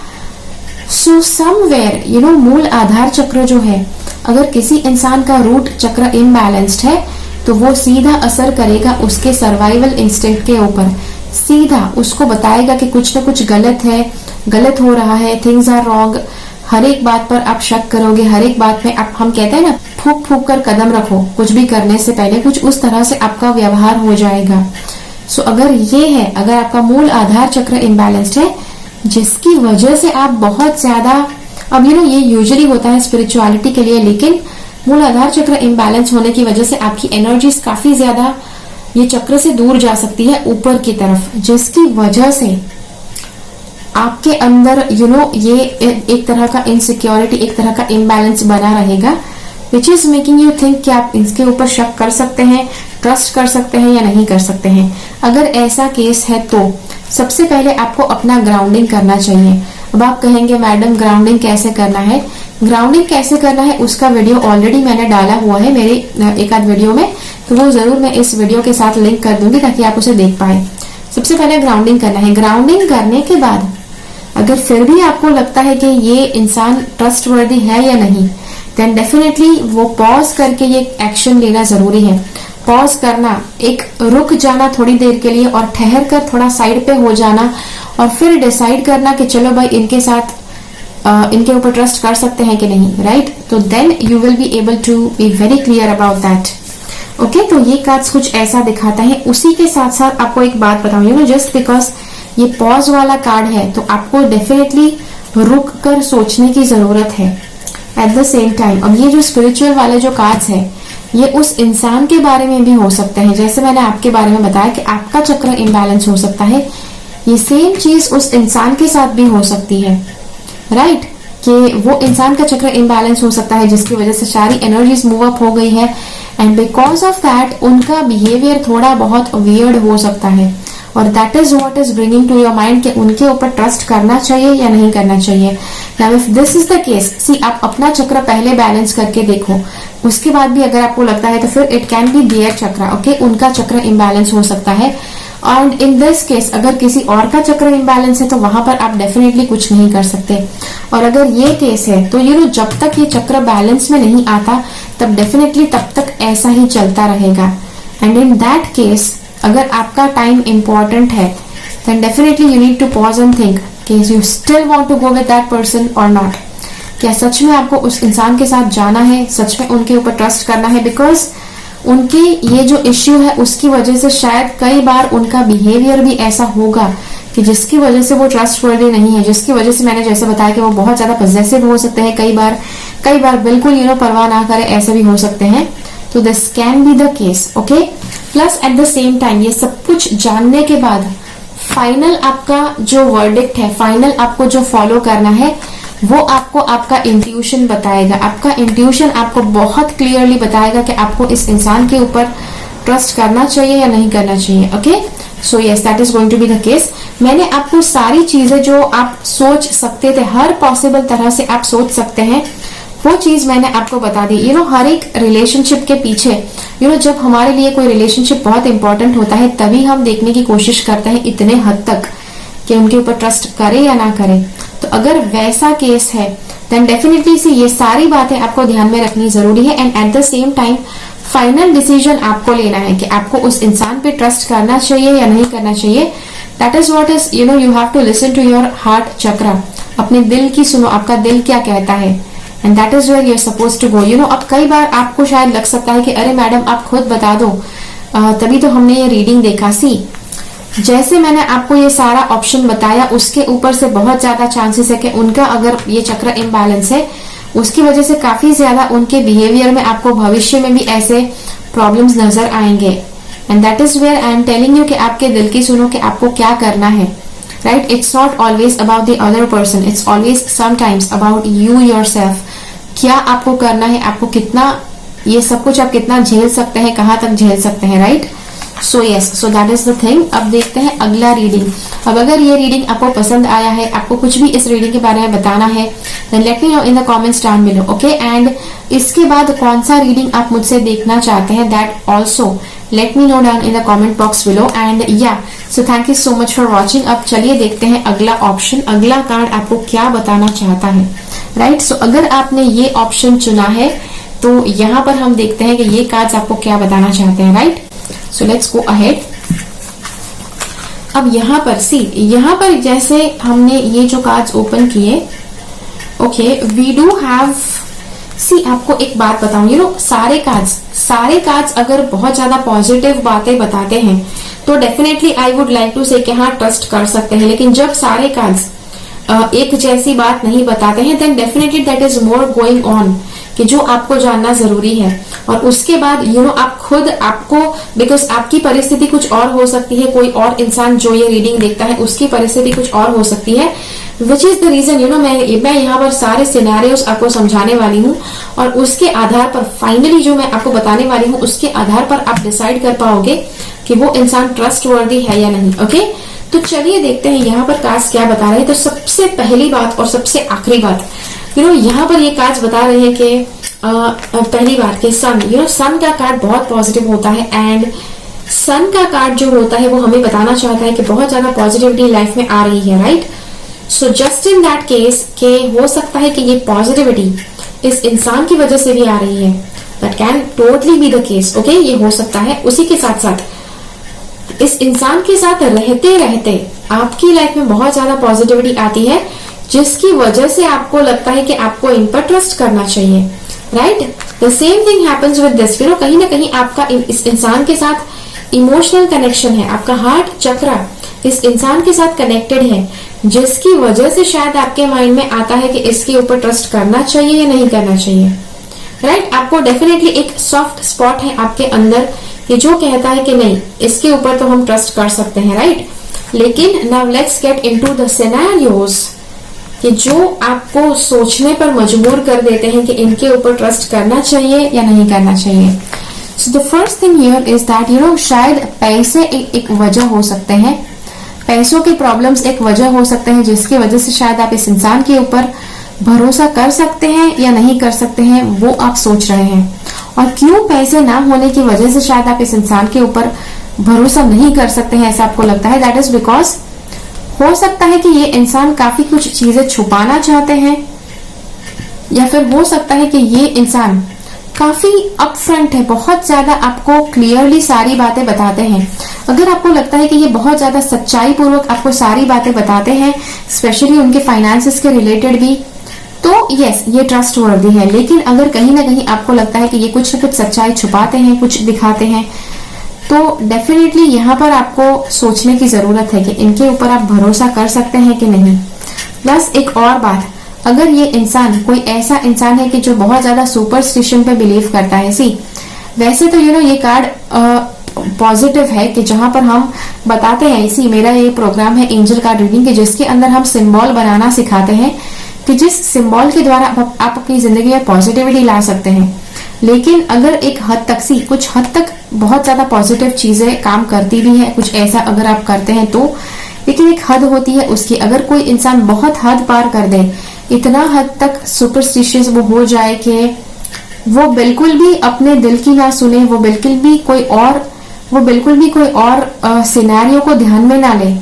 सो समवेयर मूल आधार चक्र जो है, अगर किसी इंसान का रूट चक्र इम्बैलेंस्ड है तो वो सीधा असर करेगा उसके सर्वाइवल इंस्टिंक्ट के ऊपर। सीधा उसको बताएगा कि कुछ ना कुछ गलत है, गलत हो रहा है, थिंग्स आर रॉन्ग। हर एक बात पर आप शक करोगे, हर एक बात में आप, हम कहते हैं ना, फूक फूक कर कदम रखो कुछ भी करने से पहले, कुछ उस तरह से आपका व्यवहार हो जाएगा। सो अगर ये है, अगर आपका मूल आधार चक्र इम्बैलेंस्ड है जिसकी वजह से आप बहुत ज्यादा, अब ये यूजुअली होता है स्पिरिचुअलिटी के लिए, लेकिन मूल आधार चक्र इम्बैलेंस होने की वजह से आपकी एनर्जीज काफी ज्यादा ये चक्र से दूर जा सकती है ऊपर की तरफ, जिसकी वजह से आपके अंदर ये एक तरह का इनसिक्योरिटी, एक तरह का इम्बैलेंस बना रहेगा, which is making you think कि आप इसके ऊपर शक कर सकते हैं, ट्रस्ट कर सकते हैं या नहीं कर सकते हैं। अगर ऐसा केस है तो सबसे पहले आपको अपना ग्राउंडिंग करना चाहिए। अब आप कहेंगे मैडम ग्राउंडिंग कैसे करना है? ग्राउंडिंग कैसे करना है उसका वीडियो ऑलरेडी मैंने डाला हुआ है मेरे एक आध वीडियो में, तो वो जरूर मैं इस वीडियो के साथ लिंक कर दूंगी ताकि आप उसे देख पाए। सबसे पहले ग्राउंडिंग करना है। ग्राउंडिंग करने के बाद अगर फिर भी आपको लगता है कि ये इंसान ट्रस्टवर्दी है या नहीं, देन डेफिनेटली वो पॉज करके ये एक्शन लेना जरूरी है। पॉज करना, एक रुक जाना थोड़ी देर के लिए और ठहर कर थोड़ा साइड पे हो जाना और फिर डिसाइड करना कि चलो भाई इनके साथ इनके ऊपर ट्रस्ट कर सकते हैं कि नहीं, राइट? तो then you will be able to be very clear about that. Okay, तो ये कार्ड्स कुछ ऐसा दिखाता है। उसी के साथ साथ आपको एक बात बताऊं, जस्ट बिकॉज ये पॉज वाला कार्ड है तो आपको डेफिनेटली रुक कर सोचने की जरूरत है एट द सेम टाइम। अब ये जो स्पिरिचुअल वाले जो कार्ड्स है ये उस इंसान के बारे में भी हो सकते हैं, जैसे मैंने आपके बारे में बताया कि आपका चक्र इम्बैलेंस हो सकता है, ये सेम चीज उस इंसान के साथ भी हो सकती है, राइट? कि वो इंसान का चक्र इम्बैलेंस हो सकता है जिसकी वजह से सारी एनर्जीज मूव अप हो गई है एंड बिकॉज ऑफ दैट उनका बिहेवियर थोड़ा बहुत वियर्ड हो सकता है, और that is what is bringing to your mind कि उनके ऊपर ट्रस्ट करना चाहिए या नहीं करना चाहिए। Now if this is the case, see आप अपना चक्र पहले बैलेंस करके देखो, उसके बाद भी अगर आपको लगता है तो फिर इट कैन बी देयर चक्र, ओके? उनका चक्र इम्बैलेंस हो सकता है। एंड इन दिस केस अगर किसी और का चक्र इम्बैलेंस है तो वहां पर आप डेफिनेटली कुछ नहीं कर सकते। और अगर ये केस है तो जब तक ये चक्र बैलेंस में नहीं आता तब डेफिनेटली तब तक ऐसा ही चलता रहेगा। एंड इन दैट केस अगर आपका टाइम इम्पोर्टेंट है then definitely you need to pause and think कि you still want to go with that person और नॉट। क्या सच में आपको उस इंसान के साथ जाना है, सच में उनके ऊपर ट्रस्ट करना है? बिकॉज उनके ये जो इश्यू है उसकी वजह से शायद कई बार उनका बिहेवियर भी ऐसा होगा कि जिसकी वजह से वो ट्रस्टवर्दी नहीं है, जिसकी वजह से मैंने जैसे बताया कि वो बहुत ज्यादा पॉजेसिव हो सकते हैं, कई बार बिल्कुल परवाह ना करे, ऐसे भी हो सकते हैं। तो this can be the case, okay? Plus at the same time ये सब कुछ जानने के बाद फाइनल आपका जो वर्डिक्ट है, फाइनल आपको जो फॉलो करना है वो आपको आपका इंट्यूशन बताएगा। आपका इंट्यूशन आपको बहुत क्लियरली बताएगा कि आपको इस इंसान के ऊपर ट्रस्ट करना चाहिए या नहीं करना चाहिए, okay? So yes, that is going to be the case. मैंने आपको सारी चीजें जो आप सोच सकते थे, हर पॉसिबल तरह से आप सोच सकते हैं, वो चीज मैंने आपको बता दी। हर एक रिलेशनशिप के पीछे जब हमारे लिए कोई रिलेशनशिप बहुत इंपॉर्टेंट होता है तभी हम देखने की कोशिश करते हैं इतने हद तक कि उनके ऊपर ट्रस्ट करे या ना करे। तो अगर वैसा केस है देन डेफिनेटली से ये सारी बातें आपको ध्यान में रखनी जरूरी है and eight the same time final decision आपको लेना है कि आपको उस इंसान पे ट्रस्ट करना चाहिए या नहीं करना चाहिए। That is what is you have to listen to your heart chakra. अपने दिल की सुनो, आपका दिल क्या कहता है, and that is where you are suppose to go. अब कई बार आपको शायद लग सकता है कि अरे मैडम आप खुद बता दो, तभी तो हमने ये रीडिंग देखा। सी जैसे मैंने आपको ये सारा ऑप्शन बताया उसके ऊपर से बहुत ज्यादा चांसेस है कि उनका अगर ये चक्र इम्बैलेंस है उसकी वजह से काफी ज्यादा उनके बिहेवियर में आपको भविष्य में भी ऐसे प्रॉब्लम्स नजर आएंगे। And that is where I am telling you कि आपके दिल की सुनो कि आपको क्या करना है, right? It's not always about the other person, it's always sometimes about you yourself. क्या आपको करना है, आपको कितना ये सब कुछ आप कितना झेल सकते हैं, कहाँ तक झेल सकते हैं, right? So yes, so that is the thing. अब देखते हैं अगला रीडिंग। अब अगर ये रीडिंग आपको पसंद आया है, आपको कुछ भी इस रीडिंग के बारे में बताना है, then let me know in the comments down below, okay. And इसके बाद कौन सा रीडिंग आप मुझसे देखना चाहते हैं, that also let me know down in the comment box below. And या so thank you so much for watching. अब चलिए देखते हैं अगला ऑप्शन, अगला कार्ड आपको क्या बताना चाहता है, राइट। सो अगर आपने ये ऑप्शन चुना है तो यहाँ पर हम देखते हैं कि ये कार्ड्स आपको क्या बताना चाहते हैं, right. So let's go ahead. अब यहाँ पर सी, यहाँ पर जैसे हमने ये जो कार्ड्स ओपन किए, ओके, वी डू हैव सी, आपको एक बात बताऊं, यू नो सारे कार्ड्स अगर बहुत ज्यादा पॉजिटिव बातें बताते हैं तो definitely I would like to say कि हाँ ट्रस्ट कर सकते हैं। लेकिन जब सारे कार्ड्स एक जैसी बात नहीं बताते हैं then definitely that is more going on, कि जो आपको जानना जरूरी है। और उसके बाद यू नो आप खुद आपको, बिकॉज आपकी परिस्थिति कुछ और हो सकती है, कोई और इंसान जो ये रीडिंग देखता है उसकी परिस्थिति कुछ और हो सकती है, which is the reason you know मैं यहाँ पर सारे सिनेरियोस आपको समझाने वाली हूँ और उसके आधार पर फाइनली जो मैं आपको बताने वाली हूँ उसके आधार पर आप डिसाइड कर पाओगे कि वो इंसान ट्रस्ट वर्दी है या नहीं, ओके। तो चलिए देखते हैं यहाँ पर कार्ड्स क्या बता रहे हैं। तो सबसे पहली बात और सबसे आखिरी बात, यू नो यहाँ पर ये कार्ड्स बता रहे हैं कि पहली बात कि सन, यू नो सन का कार्ड बहुत पॉजिटिव होता है। एंड सन का कार्ड जो होता है वो हमें बताना चाहता है कि बहुत ज्यादा पॉजिटिविटी लाइफ में आ रही है, right. So just in that case के हो सकता है कि ये पॉजिटिविटी इस इंसान की वजह से भी आ रही है, that can totally B the case, okay. ये हो सकता है। उसी के साथ साथ इस इंसान के साथ रहते रहते आपकी लाइफ में बहुत ज्यादा पॉजिटिविटी आती है जिसकी वजह से आपको लगता है कि आपको इन पर ट्रस्ट करना चाहिए, right. The same thing happens with this, you know कहीं ना कहीं आपका इस इंसान के साथ इमोशनल कनेक्शन है, आपका हार्ट चक्रा इस इंसान के साथ कनेक्टेड है, जिसकी वजह से शायद आपके माइंड में आता है कि इसके ऊपर ट्रस्ट करना चाहिए या नहीं करना चाहिए, राइट। आपको डेफिनेटली एक सॉफ्ट स्पॉट है आपके अंदर कि जो कहता है कि नहीं इसके ऊपर तो हम ट्रस्ट कर सकते हैं, राइट। लेकिन now let's get into the scenarios कि जो आपको सोचने पर मजबूर कर देते हैं कि इनके ऊपर ट्रस्ट करना चाहिए या नहीं करना चाहिए। So the first thing here is that you know शायद पैसे एक वजह हो सकते हैं, पैसों के प्रॉब्लम्स एक वजह हो सकते हैं जिसकी वजह से शायद आप इस इंसान के ऊपर भरोसा कर सकते हैं या नहीं कर सकते हैं, वो आप सोच रहे हैं। और क्यों पैसे ना होने की वजह से शायद आप इस इंसान के ऊपर भरोसा नहीं कर सकते हैं ऐसा आपको लगता है, दैट इज बिकॉज हो सकता है कि ये इंसान काफी कुछ चीजें छुपाना चाहते हैं, या फिर हो सकता है कि ये इंसान काफी अपफ्रंट है, बहुत ज्यादा आपको क्लियरली सारी बातें बताते हैं। अगर आपको लगता है कि ये बहुत ज्यादा सच्चाई पूर्वक आपको सारी बातें बताते हैं, स्पेशली उनके फाइनेंसेस के रिलेटेड भी, तो यस ये ट्रस्ट वर्दी है। लेकिन अगर कहीं ना कहीं आपको लगता है कि ये कुछ न कुछ सच्चाई छुपाते हैं, कुछ दिखाते हैं, तो डेफिनेटली यहाँ पर आपको सोचने की जरूरत है कि इनके ऊपर आप भरोसा कर सकते हैं कि नहीं। प्लस एक और बात, अगर ये इंसान कोई ऐसा इंसान है कि जो बहुत ज्यादा सुपरस्टिशन पे बिलीव करता है, सी वैसे तो यू नो ये कार्ड पॉजिटिव है कि जहां पर हम बताते हैं, इसी मेरा ये प्रोग्राम है एंजल कार्ड रीडिंग के, जिसके अंदर हम सिंबल बनाना सिखाते हैं कि जिस सिंबल के द्वारा आप अपनी जिंदगी में पॉजिटिविटी ला सकते हैं। लेकिन अगर एक हद तक सी कुछ हद तक बहुत ज्यादा पॉजिटिव चीजें काम करती भी है, कुछ ऐसा अगर आप करते हैं तो, लेकिन एक हद होती है उसकी। अगर कोई इंसान बहुत हद पार कर दे, इतना हद तक सुपरस्टिशियस वो हो जाए कि वो बिल्कुल भी अपने दिल की ना सुने, वो बिल्कुल भी कोई और सिनेरियो को ध्यान में ना ले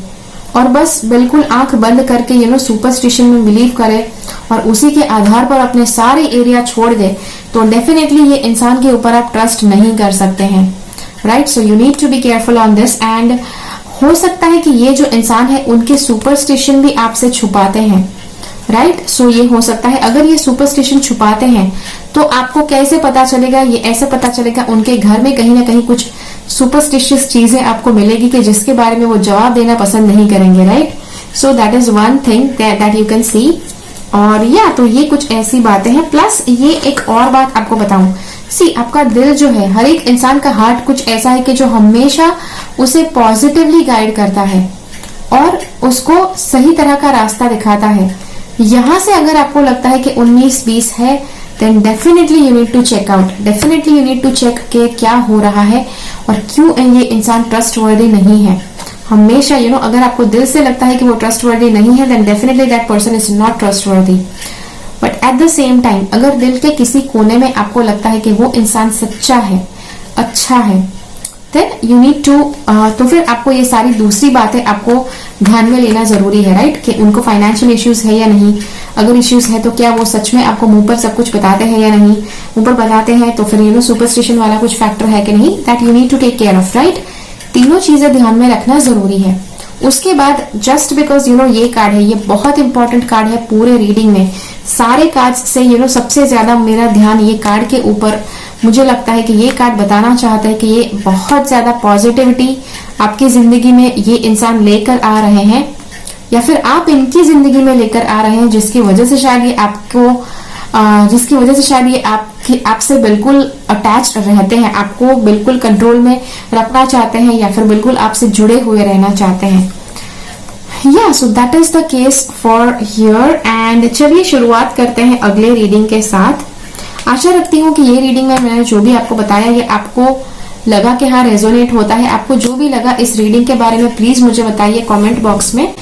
और बस बिल्कुल आंख बंद करके यू नो सुपरस्टिशन में बिलीव करे और उसी के आधार पर अपने सारे एरिया छोड़ दे, तो डेफिनेटली ये इंसान के ऊपर आप ट्रस्ट नहीं कर सकते हैं, right. So you need to be careful on this. And हो सकता है कि ये जो इंसान है उनके सुपरस्टिशन भी आपसे छुपाते हैं, राइट। सो ये हो सकता है अगर ये सुपरस्टिशन छुपाते हैं तो आपको कैसे पता चलेगा, ये ऐसे पता चलेगा उनके घर में कहीं ना कहीं कुछ सुपरस्टिशियस चीजें आपको मिलेगी कि जिसके बारे में वो जवाब देना पसंद नहीं करेंगे, right. So that is one thing that you can see. और या तो ये कुछ ऐसी बातें हैं। प्लस ये एक और बात आपको बताऊं, सी आपका दिल जो है, हर एक इंसान का हार्ट कुछ ऐसा है कि जो हमेशा उसे पॉजिटिवली गाइड करता है और उसको सही तरह का रास्ता दिखाता है। यहाँ से अगर आपको लगता है कि 19-20 है, then definitely you need to check out, definitely you need to check के क्या हो रहा है और क्यों ये इंसान ट्रस्टवर्दी नहीं है। हमेशा यू नो अगर आपको दिल से लगता है कि वो ट्रस्टवर्दी नहीं है, then definitely that person is not trustworthy. But at the same time अगर दिल के किसी कोने में आपको लगता है कि वो इंसान सच्चा है, अच्छा है, देन यू नीड टू, तो फिर आपको ये सारी दूसरी बातें आपको ध्यान में लेना जरूरी है, राइट? कि उनको फाइनेंशियल इश्यूज है या नहीं, अगर इश्यूज है तो क्या वो सच में आपको मुंह पर सब कुछ बताते हैं या नहीं, मुंह पर बताते हैं तो फिर सुपरस्टिशन वाला कुछ फैक्टर है कि नहीं, that you need to take care of, right? तीनों चीजें ध्यान में रखना जरूरी है। उसके बाद जस्ट बिकॉज ये कार्ड है, ये बहुत इंपॉर्टेंट कार्ड है पूरे रीडिंग में, सारे कार्ड से सबसे ज्यादा मेरा ध्यान ये कार्ड के ऊपर, मुझे लगता है कि ये कार्ड बताना चाहता है कि ये बहुत ज्यादा पॉजिटिविटी आपकी जिंदगी में ये इंसान लेकर आ रहे हैं, या फिर आप इनकी जिंदगी में लेकर आ रहे हैं, जिसकी वजह से शायद ये आपसे बिल्कुल अटैच रहते हैं, आपको बिल्कुल कंट्रोल में रखना चाहते हैं, या फिर बिल्कुल आपसे जुड़े हुए रहना चाहते हैं। या so that is the case for here. And चलिए शुरुआत करते हैं अगले रीडिंग के साथ। आशा रखती हूँ कि ये रीडिंग में मैंने जो भी आपको बताया ये आपको लगा कि हाँ रेजोनेट होता है। आपको जो भी लगा इस रीडिंग के बारे में प्लीज मुझे बताइए कमेंट बॉक्स में।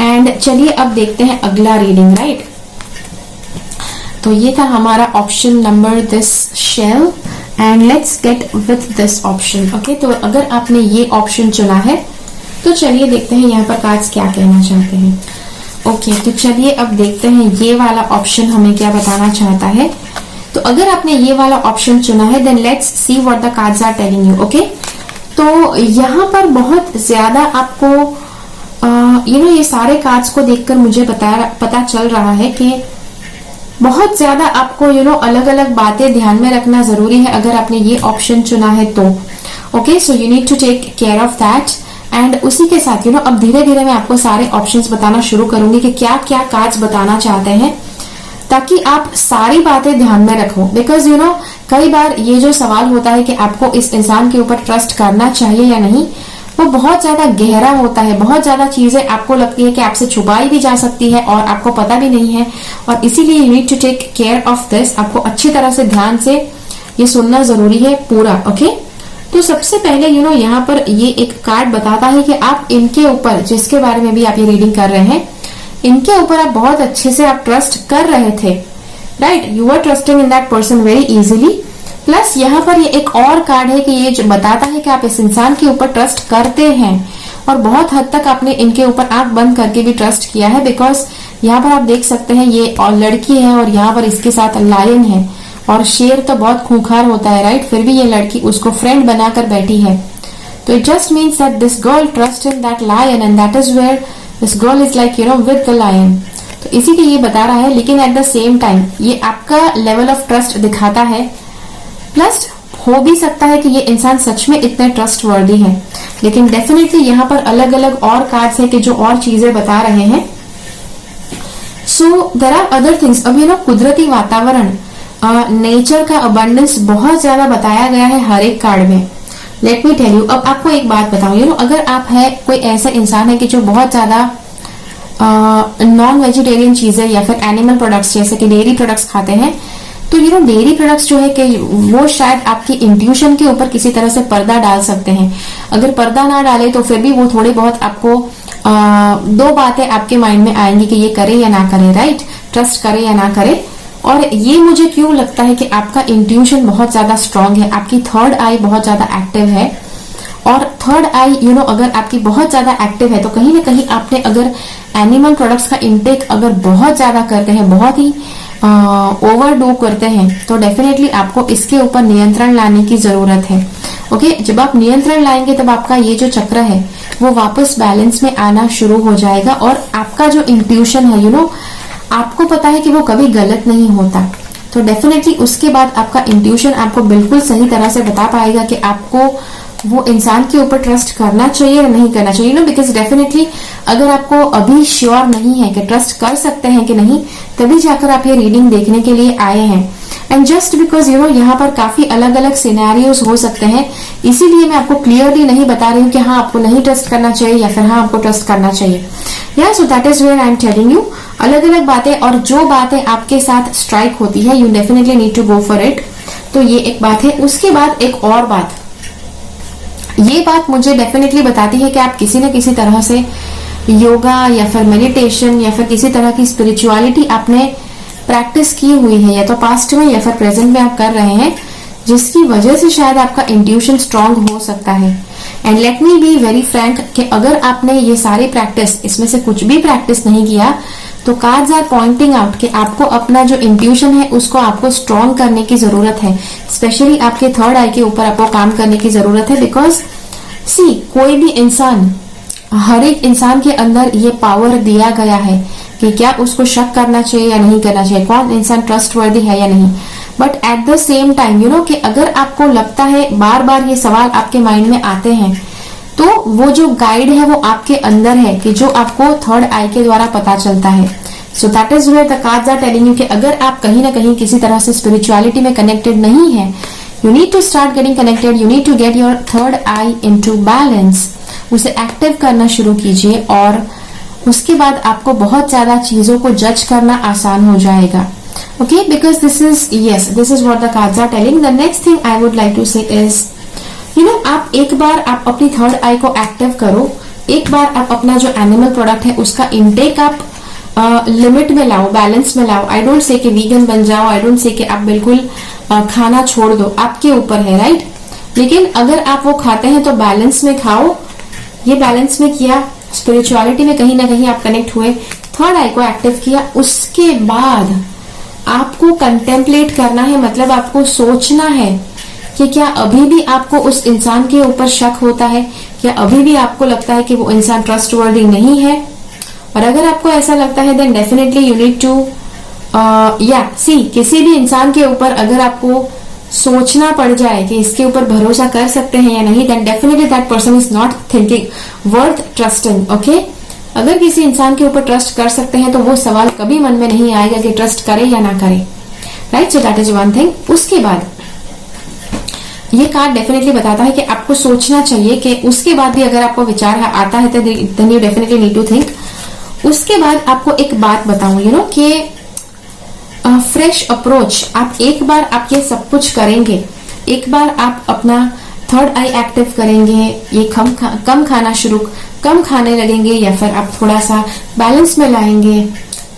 एंड चलिए अब देखते हैं अगला रीडिंग, राइट? तो ये था हमारा option number this shell, and let's get with this option. Okay, तो अगर आपने ये ऑप्शन चुना है तो चलिए देखते हैं यहाँ पर कार्ड्स क्या कहना चाहते हैं। ओके, तो चलिए अब देखते हैं ये वाला ऑप्शन हमें क्या बताना चाहता है। तो अगर आपने ये वाला ऑप्शन चुना है then let's see what the cards are telling you. Okay, तो यहाँ पर बहुत ज्यादा आपको ये सारे कार्ड्स को देखकर मुझे पता चल रहा है कि बहुत ज्यादा आपको अलग अलग बातें ध्यान में रखना जरूरी है अगर आपने ये ऑप्शन चुना है तो। Okay, so you need to take care of that. And उसी के साथ अब धीरे धीरे मैं आपको सारे ऑप्शंस बताना शुरू करूंगी कि क्या क्या कार्ड्स बताना चाहते हैं, ताकि आप सारी बातें ध्यान में रखो। बिकॉज कई बार ये जो सवाल होता है कि आपको इस इंसान के ऊपर ट्रस्ट करना चाहिए या नहीं, वो बहुत ज्यादा गहरा होता है, बहुत ज्यादा चीजें आपको लगती है कि आपसे छुपाई भी जा सकती है और आपको पता भी नहीं है, और इसीलिए you need to take care of this. आपको अच्छी तरह से ध्यान से ये सुनना जरूरी है पूरा। ओके, तो सबसे पहले यहाँ पर ये एक कार्ड बताता है कि आप इनके ऊपर, जिसके बारे में भी आप ये रीडिंग कर रहे हैं, इनके ऊपर आप बहुत अच्छे से आप ट्रस्ट कर रहे थे, right? You are trusting in that person very easily. Plus यहाँ पर ये एक और कार्ड है कि ये जो बताता है कि आप इस इंसान के ऊपर ट्रस्ट करते हैं, और बहुत हद तक आपने इनके ऊपर आंख बंद करके भी ट्रस्ट किया है। बिकॉज यहाँ पर आप देख सकते हैं ये और लड़की है और यहाँ पर इसके साथ लायन है, और शेर तो बहुत खूंखार होता है, राइट? फिर भी ये लड़की उसको फ्रेंड बनाकर बैठी है। तो it just means that this girl trust in that lion, and that is where this girl is like with the lion. तो इसीलिए ये बता रहा है, लेकिन एट द सेम टाइम ये आपका लेवल ऑफ ट्रस्ट दिखाता है। प्लस हो भी सकता है कि ये इंसान सच में इतने ट्रस्ट वर्दी है, लेकिन डेफिनेटली यहाँ पर अलग अलग और कार्ड्स है कि जो और चीजें बता रहे हैं। So there are other things. अब कुदरती वातावरण, नेचर का अबंडेंस बहुत ज्यादा बताया गया है हर एक कार्ड में। लेट मी टेल यू, अब आपको एक बात बताऊं, अगर आप है कोई ऐसा इंसान है कि जो बहुत ज्यादा नॉन वेजिटेरियन चीजें या फिर एनिमल प्रोडक्ट्स जैसे कि डेयरी प्रोडक्ट्स खाते हैं, तो डेयरी प्रोडक्ट्स जो है कि वो शायद आपकी इंट्यूशन के ऊपर किसी तरह से पर्दा डाल सकते हैं। अगर पर्दा ना डाले तो फिर भी वो थोड़े बहुत आपको दो बातें आपके माइंड में आएंगी कि ये करे या ना करे, राइट? ट्रस्ट करे या ना करे। और ये मुझे क्यों लगता है कि आपका इंट्यूशन बहुत ज्यादा स्ट्रांग है, आपकी थर्ड आई बहुत ज्यादा एक्टिव है। और थर्ड आई अगर आपकी बहुत ज्यादा एक्टिव है तो कहीं ना कहीं आपने अगर एनिमल प्रोडक्ट्स का इंटेक अगर बहुत ज्यादा करते हैं, बहुत ही ओवरडू करते हैं, तो डेफिनेटली आपको इसके ऊपर नियंत्रण लाने की जरूरत है। ओके, जब आप नियंत्रण लाएंगे तब आपका ये जो चक्र है वो वापस बैलेंस में आना शुरू हो जाएगा, और आपका जो इंट्यूशन है आपको पता है कि वो कभी गलत नहीं होता। तो डेफिनेटली उसके बाद आपका इंट्यूशन आपको बिल्कुल सही तरह से बता पाएगा कि आपको वो इंसान के ऊपर ट्रस्ट करना चाहिए या नहीं करना चाहिए। बिकॉज डेफिनेटली अगर आपको अभी श्योर नहीं है कि ट्रस्ट कर सकते हैं कि नहीं, तभी जाकर आप ये रीडिंग देखने के लिए आए हैं। एंड जस्ट बिकॉज यहाँ पर काफी अलग अलग सिनेरियोस हो सकते हैं, इसीलिए मैं आपको क्लियरली नहीं बता रही हूँ कि हाँ आपको नहीं ट्रस्ट करना चाहिए या फिर हाँ आपको ट्रस्ट करना चाहिए। या so that is where I am telling you अलग अलग बातें, और जो बातें आपके साथ स्ट्राइक होती है you definitely need to go for it. तो ये एक बात है। उसके बाद एक और बात, ये बात मुझे डेफिनेटली बताती है कि आप किसी न किसी तरह से योगा या फिर मेडिटेशन या फिर किसी तरह की स्पिरिचुअलिटी आपने प्रैक्टिस की हुई है, या तो पास्ट में या फिर प्रेजेंट में आप कर रहे हैं, जिसकी वजह से शायद आपका इंट्यूशन स्ट्रांग हो सकता है। And let me be very Frank कि अगर आपने ये सारी प्रैक्टिस, इसमें से कुछ भी प्रैक्टिस नहीं किया, तो कार्ड्स आर पॉइंटिंग आउट कि आपको अपना जो इंट्यूशन है उसको आपको स्ट्रांग करने की जरूरत है। स्पेशली आपके थर्ड आई के ऊपर आपको काम करने की जरूरत है। बिकॉज सी, कोई भी इंसान, हर एक इंसान के अंदर ये पावर दिया गया है कि क्या उसको शक करना चाहिए या नहीं करना चाहिए, कौन इंसान ट्रस्टवर्दी है या नहीं। But at the same time you know कि अगर आपको लगता है, बार बार ये सवाल आपके माइंड में आते हैं, तो वो जो गाइड है वो आपके अंदर है कि जो आपको थर्ड आई के द्वारा पता चलता है। So that is where the cards are telling you कि अगर आप कहीं ना कहीं किसी तरह से स्पिरिचुअलिटी में कनेक्टेड नहीं है, you need to start getting connected, you need to get your third eye into balance. उसे एक्टिव करना शुरू कीजिए और उसके बाद आपको बहुत ज्यादा चीजों को जज करना आसान हो जाएगा। Okay, because this is what the cards are telling. The next thing I would like to say is, you know, आप एक बार आप अपनी थर्ड आई को एक्टिव करो, एक बार आप अपना जो एनिमल प्रोडक्ट है उसका इनटेक आप लिमिट में लाओ, बैलेंस में लाओ। आई डोंट से कि वीगन बन जाओ, आई डोंट से कि आप बिल्कुल खाना छोड़ दो, आपके ऊपर है, राइट। लेकिन अगर आप वो खाते हैं तो बैलेंस में खाओ। ये बैलेंस में किया, स्पिरिचुअलिटी में कहीं ना कहीं आप कनेक्ट हुए, थर्ड आई को एक्टिव किया, उसके बाद आपको कंटेम्पलेट करना है, मतलब आपको सोचना है कि क्या अभी भी आपको उस इंसान के ऊपर शक होता है, क्या अभी भी आपको लगता है कि वो इंसान ट्रस्टवर्दी नहीं है। और अगर आपको ऐसा लगता है then definitely you need to किसी भी इंसान के ऊपर अगर आपको सोचना पड़ जाए कि इसके ऊपर भरोसा कर सकते हैं या नहीं, then definitely that person is not thinking worth trusting. Okay, अगर किसी इंसान के ऊपर ट्रस्ट कर सकते हैं तो वो सवाल कभी मन में नहीं आएगा कि ट्रस्ट करे या ना करे, right. So that is one thing. उसके बाद ये कार्ड डेफिनेटली बताता है कि आपको सोचना चाहिए कि उसके बाद भी अगर आपको विचार आता है तो then you definitely need to think. उसके बाद आपको एक बात बताऊं, यू नो कि फ्रेश अप्रोच, आप एक बार आप ये सब कुछ करेंगे, एक बार आप अपना थर्ड आई एक्टिव करेंगे, ये कम खाना कम खाने लगेंगे, या फिर आप थोड़ा सा बैलेंस में लाएंगे,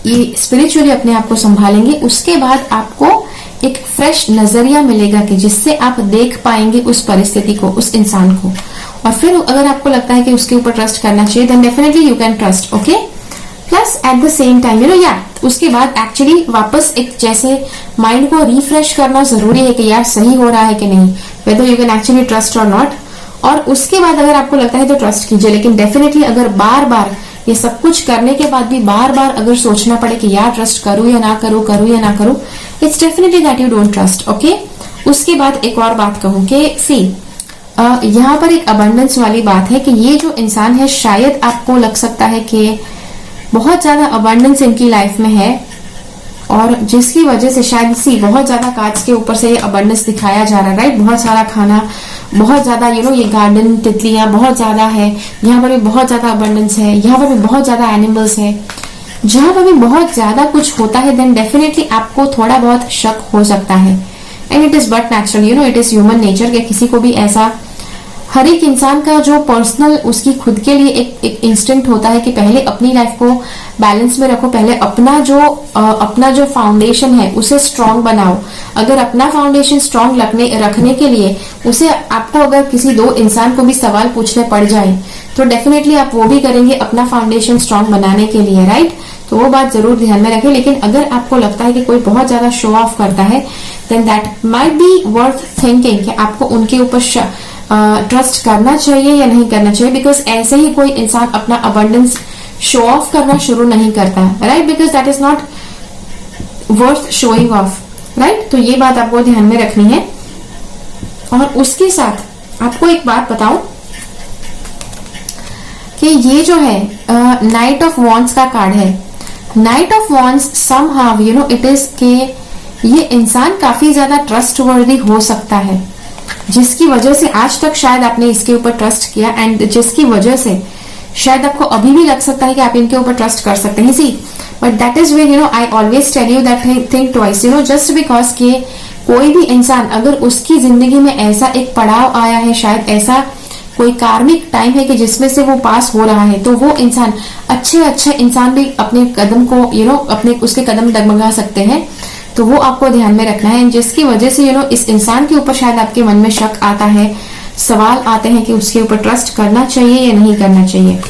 ये स्पिरिचुअली अपने आप को संभालेंगे, उसके बाद आपको एक फ्रेश नजरिया मिलेगा कि जिससे आप देख पाएंगे उस परिस्थिति को, उस इंसान को। और फिर अगर आपको लगता है कि उसके ऊपर ट्रस्ट करना चाहिए, then definitely you can trust. Okay, plus at the same time you know उसके बाद एक्चुअली वापस एक जैसे माइंड को रिफ्रेश करना जरूरी है कि यार सही हो रहा है कि नहीं, whether you can actually trust और नॉट। और उसके बाद अगर आपको लगता है तो ट्रस्ट कीजिए, लेकिन डेफिनेटली अगर बार बार ये सब कुछ करने के बाद भी बार बार अगर सोचना पड़े कि यार ट्रस्ट करूं या ना करूं, it's definitely that you don't trust. Okay, उसके बाद एक और बात कहूं कि यहाँ पर एक अबंडेंस वाली बात है कि ये जो इंसान है, शायद आपको लग सकता है कि बहुत ज्यादा अबंडेंस इनकी लाइफ में है, और जिसकी वजह से शायद बहुत ज्यादा कार्ड्स के ऊपर से ये अबंडेंस दिखाया जा रहा है, राइट। बहुत सारा खाना, बहुत ज्यादा यू नो ये गार्डन, तितलियां बहुत ज्यादा है, यहाँ पर भी बहुत ज्यादा अबंडेंस है, यहाँ पर भी बहुत ज्यादा एनिमल्स है, जहां पर भी बहुत ज्यादा कुछ होता है, देन डेफिनेटली आपको थोड़ा बहुत शक हो सकता है। And it is but natural, you know it is human nature कि किसी को भी ऐसा, हर एक इंसान का जो पर्सनल उसकी खुद के लिए एक इंस्टिंक्ट होता है कि पहले अपनी लाइफ को बैलेंस में रखो, पहले अपना जो फाउंडेशन है उसे स्ट्रांग बनाओ। अगर अपना फाउंडेशन स्ट्रांग रखने के लिए उसे आपको अगर किसी दो इंसान को भी सवाल पूछने पड़ जाए तो डेफिनेटली आप वो भी करेंगे अपना फाउंडेशन स्ट्रांग बनाने के लिए, राइट। तो वो बात जरूर ध्यान में रखें। लेकिन अगर आपको लगता है कि कोई बहुत ज्यादा शो ऑफ करता है, then that might be worth thinking कि आपको उनके ऊपर ट्रस्ट करना चाहिए या नहीं करना चाहिए, बिकॉज ऐसे ही कोई इंसान अपना अबंडेंस शो ऑफ करना शुरू नहीं करता, right, because that is not worth showing off, right. तो ये बात आपको ध्यान में रखनी है। और उसके साथ आपको एक बात बताऊं कि ये जो है नाइट ऑफ वॉन्ड्स का कार्ड है। Night of wands somehow you know it is के ये इंसान काफी ज्यादा ट्रस्टवर्दी हो सकता है, जिसकी वजह से आज तक शायद आपने इसके ऊपर ट्रस्ट किया, एंड जिसकी वजह से शायद आपको अभी भी लग सकता है कि आप इनके ऊपर ट्रस्ट कर सकते हैं। See, but that is where you know I always tell you that think twice, you know just because के कोई भी इंसान अगर उसकी जिंदगी में ऐसा एक पड़ाव आया है, शायद ऐसा कोई कार्मिक टाइम है कि जिसमें से वो पास हो रहा है, तो वो इंसान अच्छे इंसान भी अपने कदम को अपने उसके कदम डगमगा सकते हैं। तो वो आपको ध्यान में रखना है, जिसकी वजह से इस इंसान के ऊपर शायद आपके मन में शक आता है, सवाल आते हैं कि उसके ऊपर ट्रस्ट करना चाहिए या नहीं करना चाहिए।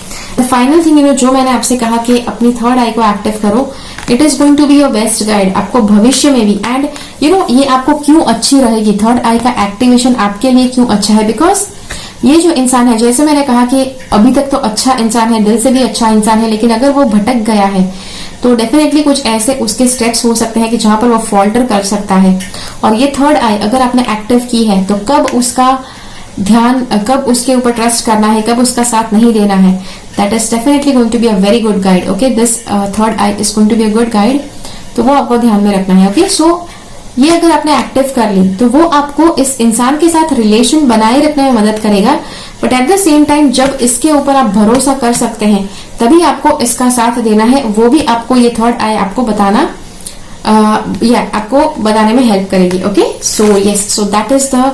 फाइनल थिंग जो मैंने आपसे कहा कि अपनी थर्ड आई को एक्टिव करो, it is going to be your best guide आपको भविष्य में भी। एंड ये आपको क्यों अच्छी रहेगी, थर्ड आई का एक्टिवेशन आपके लिए क्यों अच्छा है, बिकॉज ये जो इंसान है, जैसे मैंने कहा कि अभी तक तो अच्छा इंसान है, दिल से भी अच्छा इंसान है, लेकिन अगर वो भटक गया है तो डेफिनेटली कुछ ऐसे उसके स्टेप्स हो सकते हैं कि जहां पर वो फॉल्टर कर सकता है। और ये थर्ड आई अगर आपने एक्टिव की है तो कब उसका ध्यान, कब उसके ऊपर ट्रस्ट करना है, कब उसका साथ नहीं देना है, that is definitely going to be a very good guide. Okay, this third eye is going to be a good guide, तो वो आपको ध्यान में रखना है। ओके, सो ये अगर आपने एक्टिव कर ली तो वो आपको इस इंसान के साथ रिलेशन बनाए रखने में मदद करेगा, but at the same time जब इसके ऊपर आप भरोसा कर सकते हैं तभी आपको इसका साथ देना है, वो भी आपको ये थर्ड आई आपको बताना आपको बताने में हेल्प करेगी। Okay, so yes, so that is the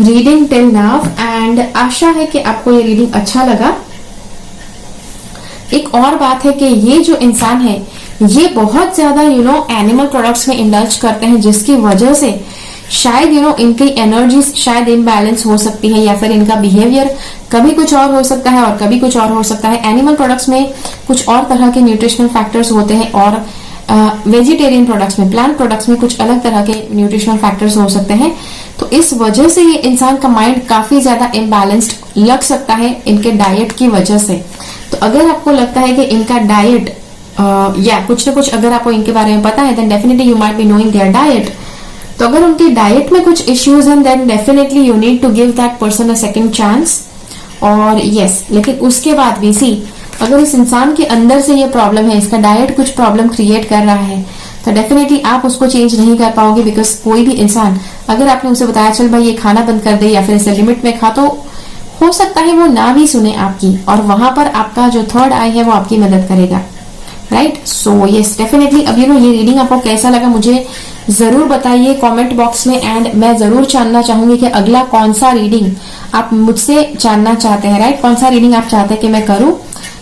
reading till now and आशा है कि आपको ये रीडिंग अच्छा लगा। एक और बात है कि ये जो इंसान है ये बहुत ज्यादा एनिमल प्रोडक्ट्स में इंडल्ज करते हैं, जिसकी वजह से शायद इनकी एनर्जी शायद इनबैलेंस हो सकती है, या फिर इनका बिहेवियर कभी कुछ और हो सकता है और कभी कुछ और हो सकता है। एनिमल प्रोडक्ट्स में कुछ और तरह के न्यूट्रिशनल फैक्टर्स होते हैं और वेजिटेरियन प्रोडक्ट्स में, प्लांट प्रोडक्ट्स में कुछ अलग तरह के न्यूट्रिशनल फैक्टर्स हो सकते हैं। तो इस वजह से ये इंसान का माइंड काफी ज्यादा इम्बैलेंस्ड लग सकता है इनके डाइट की वजह से। तो अगर आपको लगता है कि इनका डाइट या कुछ ना कुछ अगर आपको इनके बारे में पता है, then definitely you might be knowing their diet. तो अगर उनकी डाइट में कुछ इश्यूज हैं, then definitely you need to give that person a second chance. और यस, लेकिन उसके बाद भी अगर इस इंसान के अंदर से ये प्रॉब्लम है, इसका डाइट कुछ प्रॉब्लम क्रिएट कर रहा है, तो डेफिनेटली आप उसको चेंज नहीं कर पाओगे। बिकॉज कोई भी इंसान अगर आपने उसे बताया चल भाई ये खाना बंद कर दे या फिर इसे लिमिट में खा, तो हो सकता है वो ना भी सुने आपकी, और वहां पर आपका जो थर्ड आई है वो आपकी मदद करेगा, राइट। सो यस, डेफिनेटली अब ये रीडिंग आपको कैसा लगा मुझे जरूर बताइए कमेंट बॉक्स में, एंड मैं जरूर जानना चाहूंगी कि अगला कौन सा रीडिंग आप मुझसे जानना चाहते हैं, राइट, कौन सा रीडिंग आप चाहते हैं कि मैं करूं।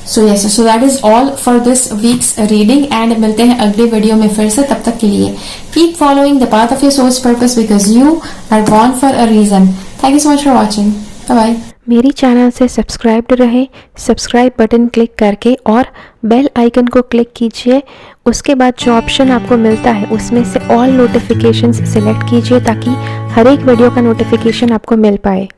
सो yes, so that is all for this weeks reading, and मिलते हैं अगले वीडियो में फिर से। तब तक के लिए keep following the path of your soul's purpose because you are born for a reason. Thank you so much for watching, bye bye. मेरी चैनल से सब्सक्राइब्ड रहे, सब्सक्राइब बटन क्लिक करके और बेल आइकन को क्लिक कीजिए। उसके बाद जो ऑप्शन आपको मिलता है उसमें से ऑल नोटिफिकेशंस सिलेक्ट कीजिए ताकि हर एक वीडियो का नोटिफिकेशन आपको मिल पाए।